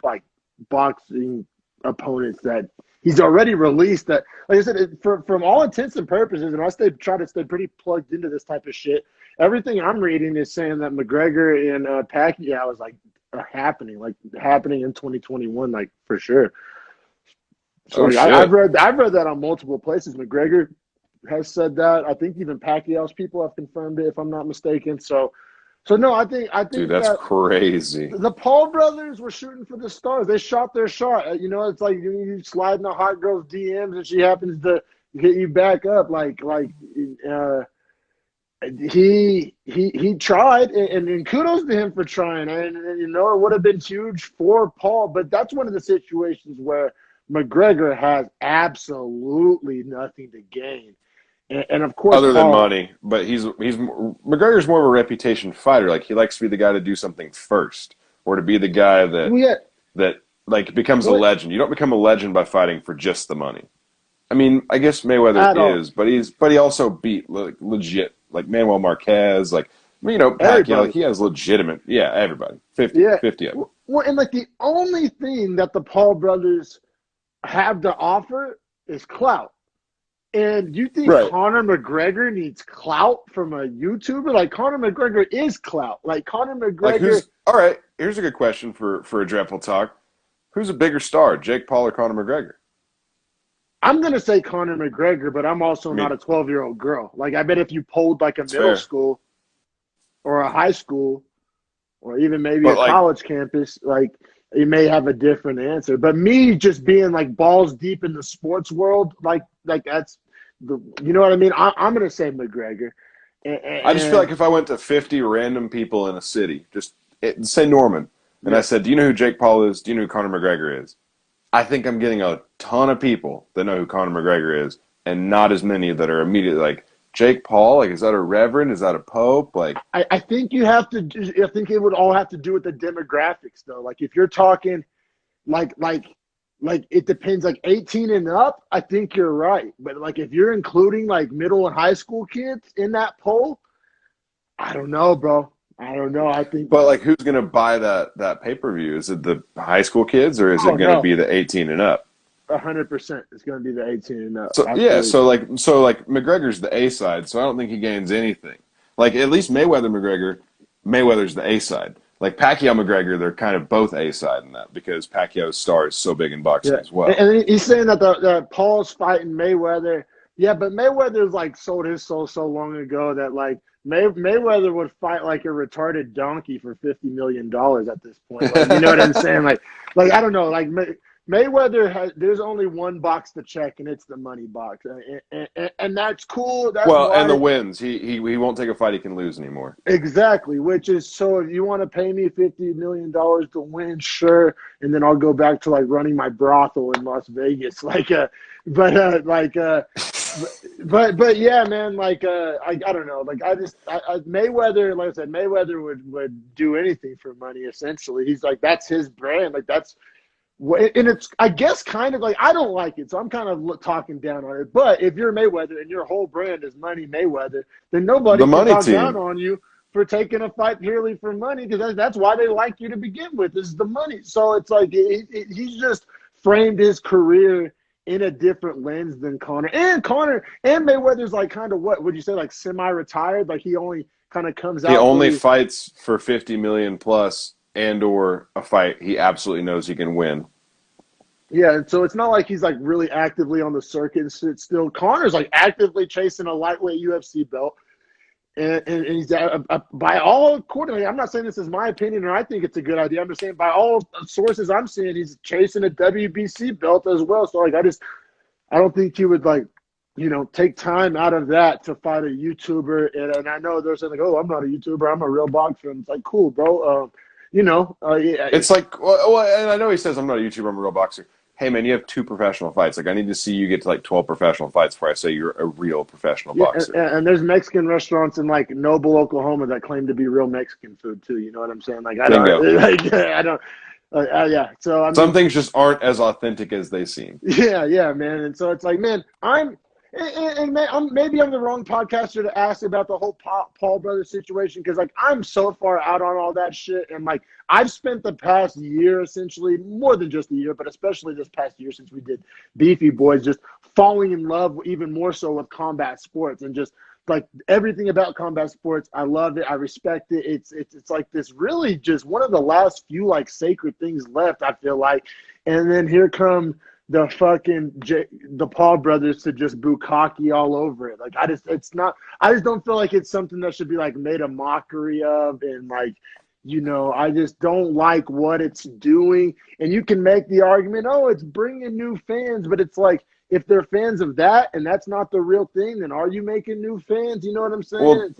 boxing opponents that he's already released. That, like I said, from all intents and purposes, and I try to stay pretty plugged into this type of shit. Everything I'm reading is saying that McGregor and Pacquiao is happening in 2021, for sure. So I've read that on multiple places. McGregor has said that. I think even Pacquiao's people have confirmed it, if I'm not mistaken. So no, I think dude, that's crazy. The Paul brothers were shooting for the stars. They shot their shot. It's like you slide in a hot girl's DMs and she happens to hit you back up. he tried, and kudos to him for trying. And you know, it would have been huge for Paul, but that's one of the situations where McGregor has absolutely nothing to gain. And of course, Other than Paul. money, but he's McGregor's more of a reputation fighter. Like he likes to be the guy to do something first, or to be the guy Yeah, that like becomes a what legend. You don't become a legend by fighting for just the money. I mean, I guess Mayweather at all? is, but he also beat like legit like Manuel Marquez, like you know Pacquiao. Like Everybody. he has legitimate, yeah, everybody 50, Yeah. 50 of them. Well, and like the only thing that the Paul brothers have to offer is clout. And you think Right. Conor McGregor needs clout from a YouTuber? Like Conor McGregor is clout. Like Conor Like McGregor, who's all right? Here's a good question for a dreadful talk. Who's a bigger star, Jake Paul or Conor McGregor? I'm gonna say Conor McGregor, but I'm also I not mean, a 12-year-old girl. Like I bet if you polled like a it's middle fair, school or a high school or even maybe but a like, college campus, like you may have a different answer. But me just being like balls deep in the sports world, like that's the you know what I mean. I'm gonna say McGregor, and, I just feel and like if I went to 50 random people in a city, say Norman, and I yeah, said, "Do you know who Jake Paul is? Do you know who Conor McGregor is?" I think I'm getting a ton of people that know who Conor McGregor is, and not as many that are immediately like Jake Paul. Like, is that a reverend? Is that a pope? Like, I think you have to. I think it would all have to do with the demographics, though. Like if you're talking like like like it depends. Like 18 and up, I think you're right. But like if you're including like middle and high school kids in that poll, I don't know, bro. I don't know. I think. but like, who's gonna buy that pay per view? Is it the high school kids or is Oh it gonna no, be the 18 and up? 100%. It's going to be the 18 and up. So yeah, Absolutely. so like McGregor's the A side, so I don't think he gains anything. Like at least Mayweather's the A side. Like Pacquiao McGregor, they're kind of both A side in that because Pacquiao's star is so big in boxing Yeah, as well. and he's saying that that Paul's fighting Mayweather. Yeah, but Mayweather's like sold his soul so long ago that like Mayweather would fight like a retarded donkey for $50 million at this point. Like you know what I'm saying? Like I don't know. Like Mayweather has. There's only one box to check, and it's the money box, and that's cool. That's Well, and the why. wins. He won't take a fight he can lose anymore. Exactly, which is so if you want to pay me $50 million to win, sure, and then I'll go back to like running my brothel in Las Vegas. But but yeah, man, I don't know. Like I Mayweather, like I said, Mayweather would do anything for money essentially. He's like that's his brand. Like that's and it's, I guess, kind of like I don't like it, so I'm kind of talking down on it. But if you're Mayweather and your whole brand is Money Mayweather, then nobody The can money talk down team. on you for taking a fight purely for money because that's why they like you to begin with is the money. So it's like he's just framed his career in a different lens than Conor. And Conor and Mayweather's like kind of what would you say like semi-retired? Like he only kind of comes He out when only he fights for 50 million plus and or a fight he absolutely knows he can win. yeah, and so it's not like he's like really actively on the circuit and shit still. Connor's like actively chasing a lightweight UFC belt. And he's by all accordingly, I'm not saying this is my opinion or I think it's a good idea. I'm just saying by all sources I'm seeing, he's chasing a WBC belt as well. So like I don't think he would like, take time out of that to fight a YouTuber. And I know they're saying like, oh, I'm not a YouTuber, I'm a real boxer. And it's like, cool, bro. Yeah, It's like, well, and I know he says I'm not a YouTuber, I'm a real boxer. Hey man, you have 2 professional fights. Like I need to see you get to like 12 professional fights before I say you're a real professional yeah, boxer. and there's Mexican restaurants in like Noble, Oklahoma that claim to be real Mexican food too. You know what I'm saying? Like I don't, Bingo. like I don't, yeah. So I Some mean, things just aren't as authentic as they seem. yeah, man. And so it's like, man, maybe I'm the wrong podcaster to ask about the whole Paul brothers situation because like I'm so far out on all that shit, and like I've spent the past year essentially more than just a year, but especially this past year since we did Beefy Boys, just falling in love even more so with combat sports and just like everything about combat sports. I love it. I respect it. It's like this really just one of the last few like sacred things left. I feel like, and then here come the Paul brothers to just bukkake all over it. Like I just don't feel like it's something that should be like made a mockery of. And like, I just don't like what it's doing. And you can make the argument, oh, it's bringing new fans, but it's like, if they're fans of that and that's not the real thing, then are you making new fans? You know what I'm saying? Well, It's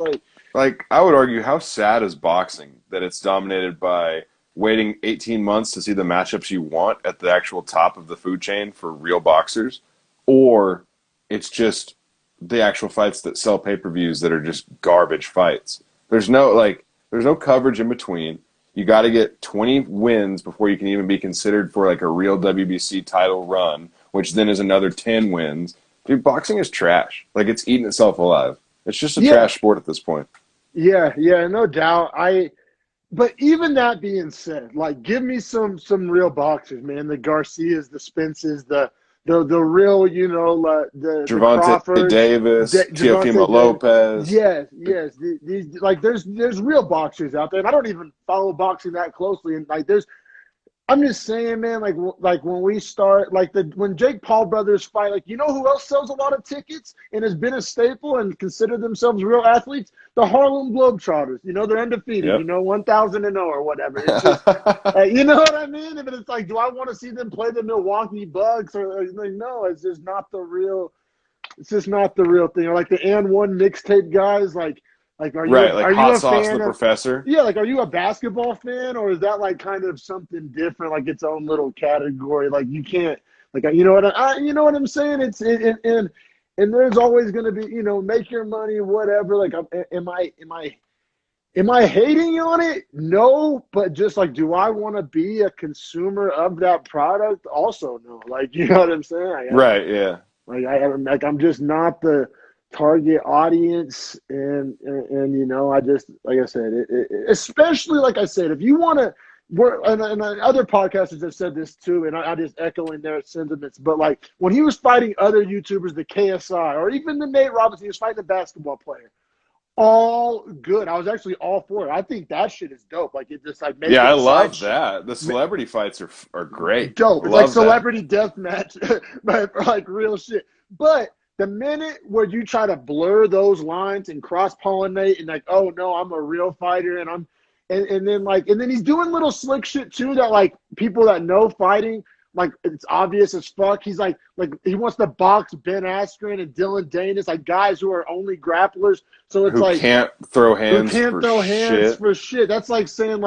like I would argue, how sad is boxing that it's dominated by waiting 18 months to see the matchups you want at the actual top of the food chain for real boxers, or it's just the actual fights that sell pay-per-views that are just garbage fights. There's no coverage in between. You got to get 20 wins before you can even be considered for like a real WBC title run, which then is another 10 wins. Dude, boxing is trash. Like, it's eating itself alive. It's just a trash sport at this point. Yeah, no doubt. But even that being said, like, give me some real boxers, man. The Garcias, the Spences, the real, the Gervonta Crawfords, Davis, Teofimo Lopez. Yes. These like there's real boxers out there, and I don't even follow boxing that closely. And like, I'm just saying, man, like when we start, when Jake Paul brothers fight, like, you know who else sells a lot of tickets and has been a staple and consider themselves real athletes? The Harlem Globetrotters. They're undefeated, 1,000-0 or whatever. It's just, you know what I mean? But it's like, do I want to see them play the Milwaukee Bucks? Or like, no, it's just not the real. It's just not the real thing. Or like the And One mixtape guys, are you Hot a Sauce fan the of, Professor? Yeah, like, are you a basketball fan, or is that like kind of something different, like its own little category? Like, you can't, like, you know what I'm saying? And there's always going to be, make your money, whatever. Like, am I hating on it? No, but just like, do I want to be a consumer of that product? Also, no. Like, you know what I'm saying? Right. Yeah. Like, I'm just not the target audience, and I just, like I said, especially, like I said, if you want to and other podcasters have said this too, and I just echoing their sentiments, but like when he was fighting other YouTubers, the KSI or even the Nate Robinson, he was fighting a basketball player, all good. I was actually all for it. I think that shit is dope. Like, it just like makes I love that. The celebrity fights are great. Dope. It's like celebrity death match, but like real shit. But the minute where you try to blur those lines and cross-pollinate and like, oh no, I'm a real fighter, and then he's doing little slick shit too that like people that know fighting, like, it's obvious as fuck. He's like he wants to box Ben Askren and Dylan Danis, like guys who are only grapplers. So it's who can't throw hands for shit. That's like saying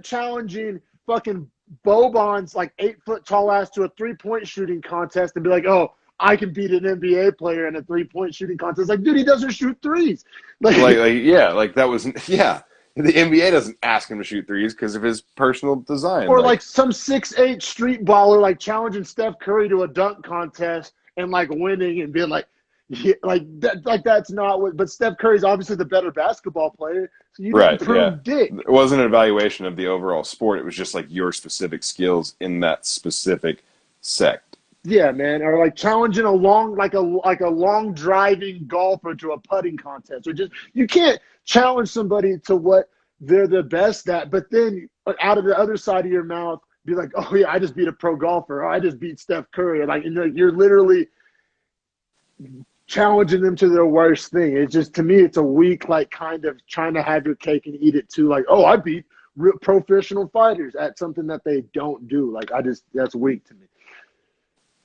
challenging fucking Boban's like 8-foot tall ass to a 3-point shooting contest and be like, oh, I can beat an NBA player in a 3-point shooting contest. Like, dude, he doesn't shoot threes. The NBA doesn't ask him to shoot threes because of his personal design. Or like some 6'8" street baller like challenging Steph Curry to a dunk contest and like winning and being like, yeah, that's not what. But Steph Curry's obviously the better basketball player, so you didn't prove dick. It wasn't an evaluation of the overall sport. It was just like your specific skills in that specific sect. Yeah, man, or like challenging a long driving golfer to a putting contest, or just, you can't challenge somebody to what they're the best at, but then out of the other side of your mouth be like, oh yeah, I just beat a pro golfer, or I just beat Steph Curry, and you're literally challenging them to their worst thing. It's just, to me, it's a weak, like, kind of trying to have your cake and eat it too. Like, oh, I beat real professional fighters at something that they don't do. Like, that's weak to me.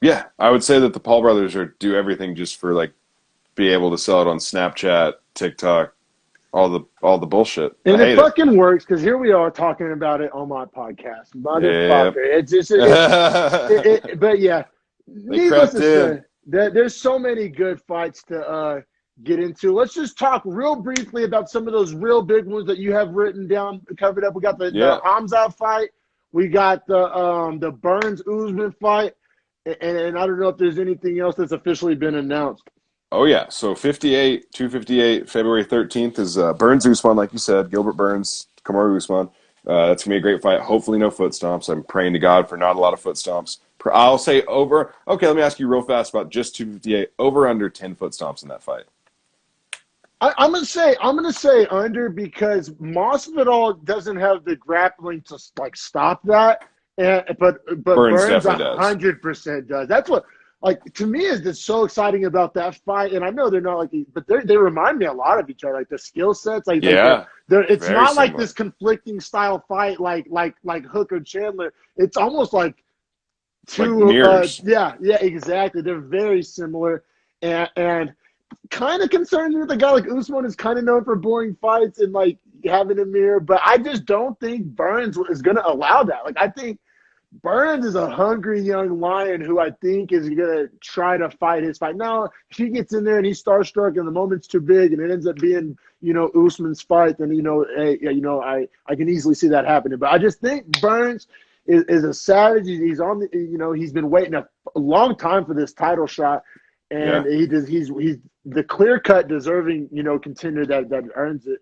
Yeah, I would say that the Paul brothers do everything just for like be able to sell it on Snapchat, TikTok, all the bullshit. And it fucking works, because here we are talking about it on my podcast, motherfucker. Yeah. It's just, but yeah, needless to say, there's so many good fights to get into. Let's just talk real briefly about some of those real big ones that you have written down, covered up. We got the Hamza fight. We got the Burns Usman fight. And I don't know if there's anything else that's officially been announced. Oh, yeah. So 258, February 13th is Burns Usman, like you said, Gilbert Burns, Kamaru Usman. That's going to be a great fight. Hopefully no foot stomps. I'm praying to God for not a lot of foot stomps. I'll say over. Okay, let me ask you real fast about just 258. Over under 10 foot stomps in that fight. I'm gonna say under, because Masvidal doesn't have the grappling to like stop that. But Burns 100% does. That's what, like, to me, is that's so exciting about that fight. And I know they're not like, but they remind me a lot of each other. Like the skill sets, like it's not similar. Like this conflicting style fight, like Hook or Chandler. It's almost like like to mirrors. yeah, exactly. They're very similar, and kind of concerning with a guy like Usman is kind of known for boring fights and like having a mirror, but I just don't think Burns is going to allow that. Like I think Burns is a hungry young lion who I think is going to try to fight his fight. Now, if he gets in there and he's starstruck and the moment's too big and it ends up being, Usman's fight, then, hey, I can easily see that happening. But I just think Burns is a savage. He's on the, he's been waiting a long time for this title shot. And he's the clear-cut deserving, contender that earns it.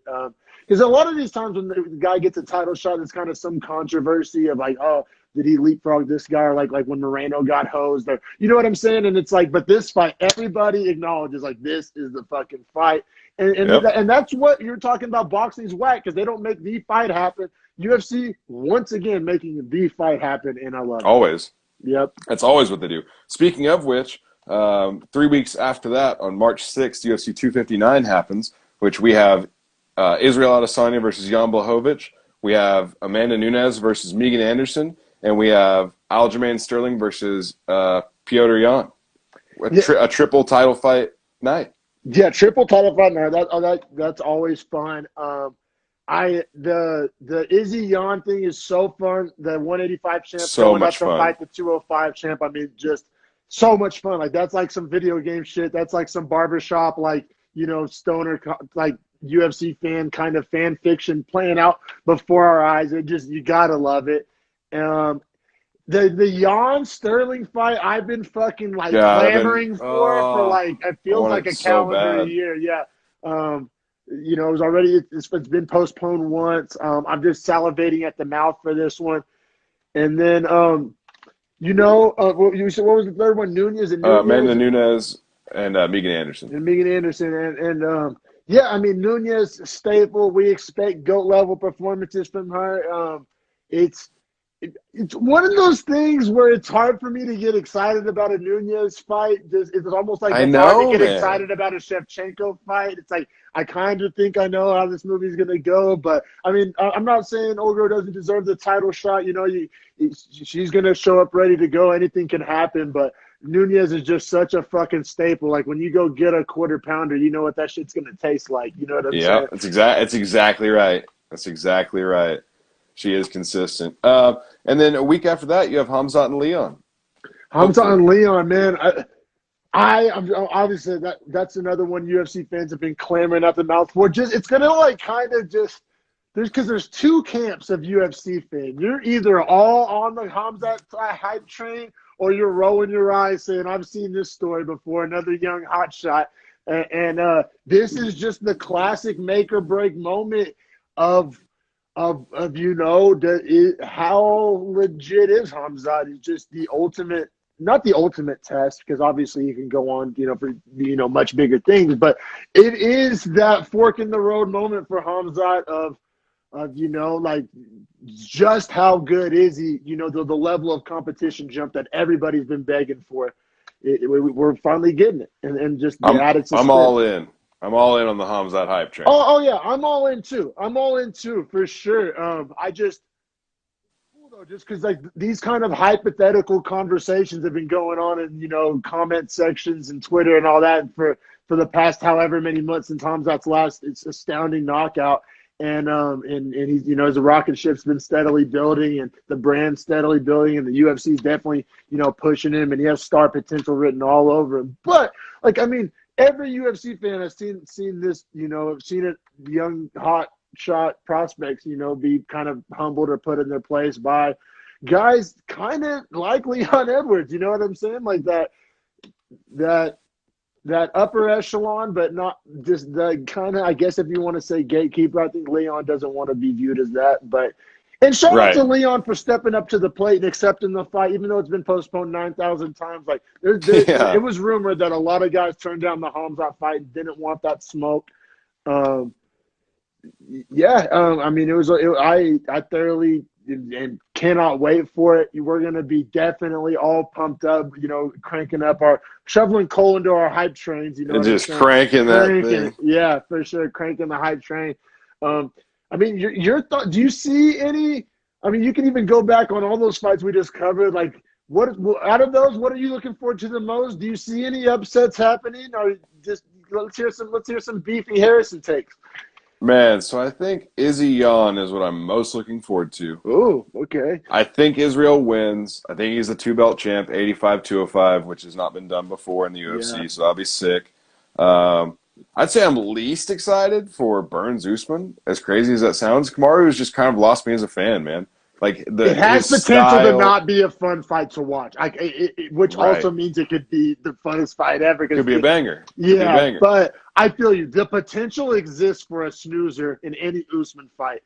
Because a lot of these times when the guy gets a title shot, it's kind of some controversy of like, oh, did he leapfrog this guy? Or like when Moreno got hosed, or you know what I'm saying? And it's like, but this fight, everybody acknowledges like this is the fucking fight, and that's what you're talking about. Boxing's whack because they don't make the fight happen. UFC once again making the fight happen, and I love it. Always. Yep. That's always what they do. Speaking of which, 3 weeks after that, on March 6th, UFC 259 happens, which we have Israel Adesanya versus Jan Blachowicz. We have Amanda Nunes versus Megan Anderson. And we have Aljamain Sterling versus Petr Yan. A triple title fight night. Yeah, triple title fight night. That's always fun. The Izzy Yan thing is so fun. The 185 champ going up to fight the 205 champ. I mean, just so much fun. Like that's like some video game shit. That's like some barbershop, like stoner, like UFC fan fiction playing out before our eyes. You gotta love it. The Jan Sterling fight I've been fucking like clamoring for like it feels like a calendar year. Yeah. It was already it's been postponed once. I'm just salivating at the mouth for this one. And then what was the third one? Nunez and Nunez. Amanda Nunes and Megan Anderson. And Megan Anderson and yeah, I mean Nunez staple. We expect GOAT level performances from her. It's one of those things where it's hard for me to get excited about a Nunez fight. It's almost like it's hard to get excited about a Shevchenko fight. It's like I kind of think I know how this movie's going to go, but I mean, I'm not saying Olga doesn't deserve the title shot. She's going to show up ready to go. Anything can happen, but Nunez is just such a fucking staple. Like when you go get a quarter pounder, you know what that shit's going to taste like. You know what I'm saying? Yeah, that's exactly right. That's exactly right. She is consistent. And then a week after that, you have Khamzat and Leon. Khamzat and Leon, man. I'm obviously that's another one UFC fans have been clamoring at the mouth for. It's gonna like kind of just there's two camps of UFC fans. You're either all on the Khamzat hype train, or you're rolling your eyes saying, "I've seen this story before." Another young hotshot, and this is just the classic make or break moment of how legit is Khamzat. It's just the ultimate, not the ultimate test, because obviously you can go on, for much bigger things, but it is that fork in the road moment for Khamzat of like just how good is he? The level of competition jump that everybody's been begging for. We're finally getting it, and just the added suspense. I'm all in. I'm all in on the Khamzat hype train. Oh yeah, I'm all in too. For sure. Just because like these kind of hypothetical conversations have been going on in comment sections and Twitter and all that for the past however many months since Khamzat's last astounding knockout, and he's his rocket ship's been steadily building and the brand's steadily building and the UFC's definitely pushing him and he has star potential written all over him. But like I mean. Every UFC fan has seen this, seen it, young, hot shot prospects, be kind of humbled or put in their place by guys kind of like Leon Edwards. You know what I'm saying? Like that upper echelon, but not just the kind of, I guess if you want to say gatekeeper, I think Leon doesn't want to be viewed as that. And shout out to Leon for stepping up to the plate and accepting the fight, even though it's been postponed 9,000 times. Like it was rumored that a lot of guys turned down the Khamzat fight and didn't want that smoke. I mean, I thoroughly and cannot wait for it. We're going to be definitely all pumped up, cranking up shoveling coal into our hype trains, and just cranking that thing. Yeah, for sure. Cranking the hype train. I mean, your thought, do you see any, I mean, you can even go back on all those fights we just covered. Like, What out of those? What are you looking forward to the most? Do you see any upsets happening, or just let's hear some beefy Harrison takes? Man, so I think Izzy Jan is what I'm most looking forward to. Oh, okay. I think Israel wins. I think he's the two-belt champ, 85-205, which has not been done before in the UFC, Yeah. so that'll be sick. I'd say I'm least excited for Burns Usman, as crazy as that sounds. Kamaru has just kind of lost me as a fan, man. Like It has his potential to style, not be a fun fight to watch, which right. also means it could be the funnest fight ever. Could be a banger. Yeah, but I feel you. The potential exists for a snoozer in any Usman fight.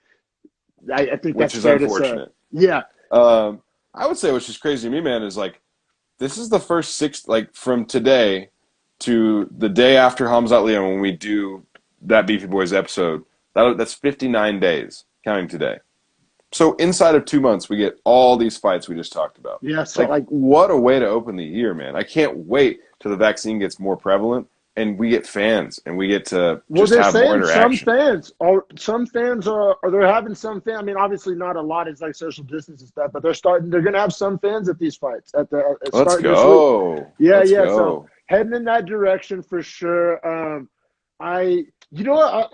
I think that's fair to say. Which is unfortunate. Yeah. I would say what's just crazy to me, man, is like this is the first from today to the day after Hamzat Leon when we do that Beefy Boys episode. That's 59 days, counting today. So inside of 2 months, we get all these fights we just talked about. Yeah, so what a way to open the year, man. I can't wait till the vaccine gets more prevalent and we get fans and we get to just have more interaction. Some fans are they're having some fans. I mean, obviously not a lot. It's like social distance and stuff, but they're going to have some fans at these fights. Let's go. Yeah, Let's go. So heading in that direction for sure. You know what?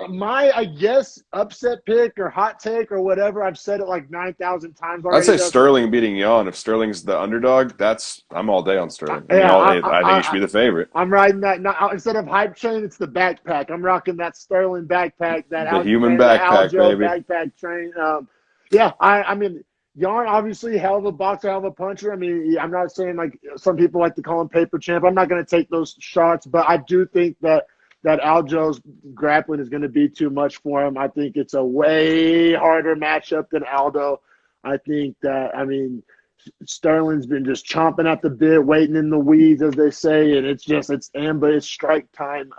I guess upset pick or hot take or whatever. I've said it like 9,000 times already. I'd say Sterling beating Jan. If Sterling's the underdog, I'm all day on Sterling. I think he should be the favorite. I'm riding that. Instead of hype train, it's the backpack. I'm rocking that Sterling backpack. The human backpack, baby. Backpack train. I mean, Jan, obviously, hell of a boxer, hell of a puncher. I mean, I'm not saying like some people like to call him paper champ. I'm not going to take those shots, but I do think that Aljo's grappling is going to be too much for him. I think it's a way harder matchup than Aldo. I think that, Sterling's been just chomping at the bit, waiting in the weeds, as they say, and it's strike time.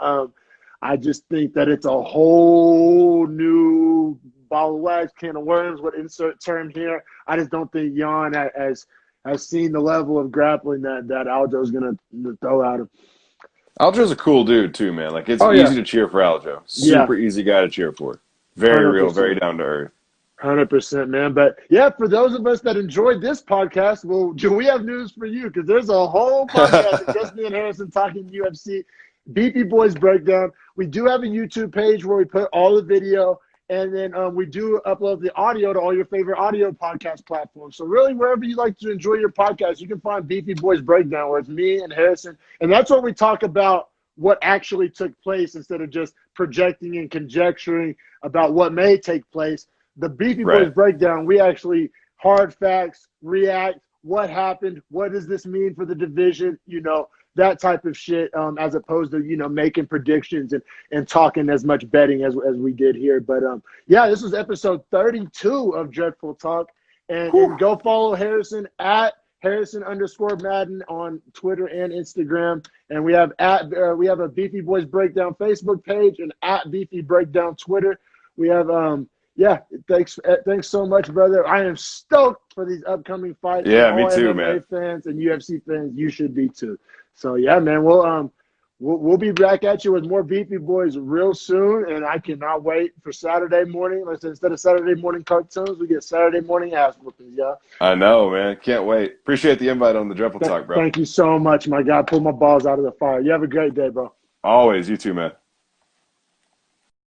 I just think that it's a whole new ball of wax, can of worms, what insert term here. I just don't think Jan has seen the level of grappling that Aljo's going to throw at him. Aljo's a cool dude too, man. Like it's easy to cheer for Aljo. Super easy guy to cheer for. Very 100%. Real, very down to earth. 100%, man. But yeah, for those of us that enjoyed this podcast, we have news for you because there's a whole podcast of just me and Harrison talking UFC, Beefy Boys Breakdown. We do have a YouTube page where we put all the video, and then we do upload the audio to all your favorite audio podcast platforms. So really, wherever you like to enjoy your podcast, you can find Beefy Boys Breakdown, where it's me and Harrison. And that's where we talk about what actually took place instead of just projecting and conjecturing about what may take place. The Beefy Boys Breakdown, we actually hard facts, react, what happened, what does this mean for the division, that type of shit, as opposed to, making predictions and talking as much betting as we did here. But, this was episode 32 of Dreadful Talk. And go follow Harrison at Harrison_Madden on Twitter and Instagram. And we have a Beefy Boys Breakdown Facebook page and at Beefy Breakdown Twitter. We have, thanks so much, brother. I am stoked for these upcoming fights. Yeah, me too, MMA man. Fans and UFC fans, you should be too. So yeah, man, we'll be back at you with more Beefy Boys real soon, and I cannot wait for Saturday morning. Instead of Saturday morning cartoons, we get Saturday morning ass whoopings, yeah. I know, man. Can't wait. Appreciate the invite on the Dreadful Talk, bro. Thank you so much, my guy. Pull my balls out of the fire. You have a great day, bro. Always. You too, man.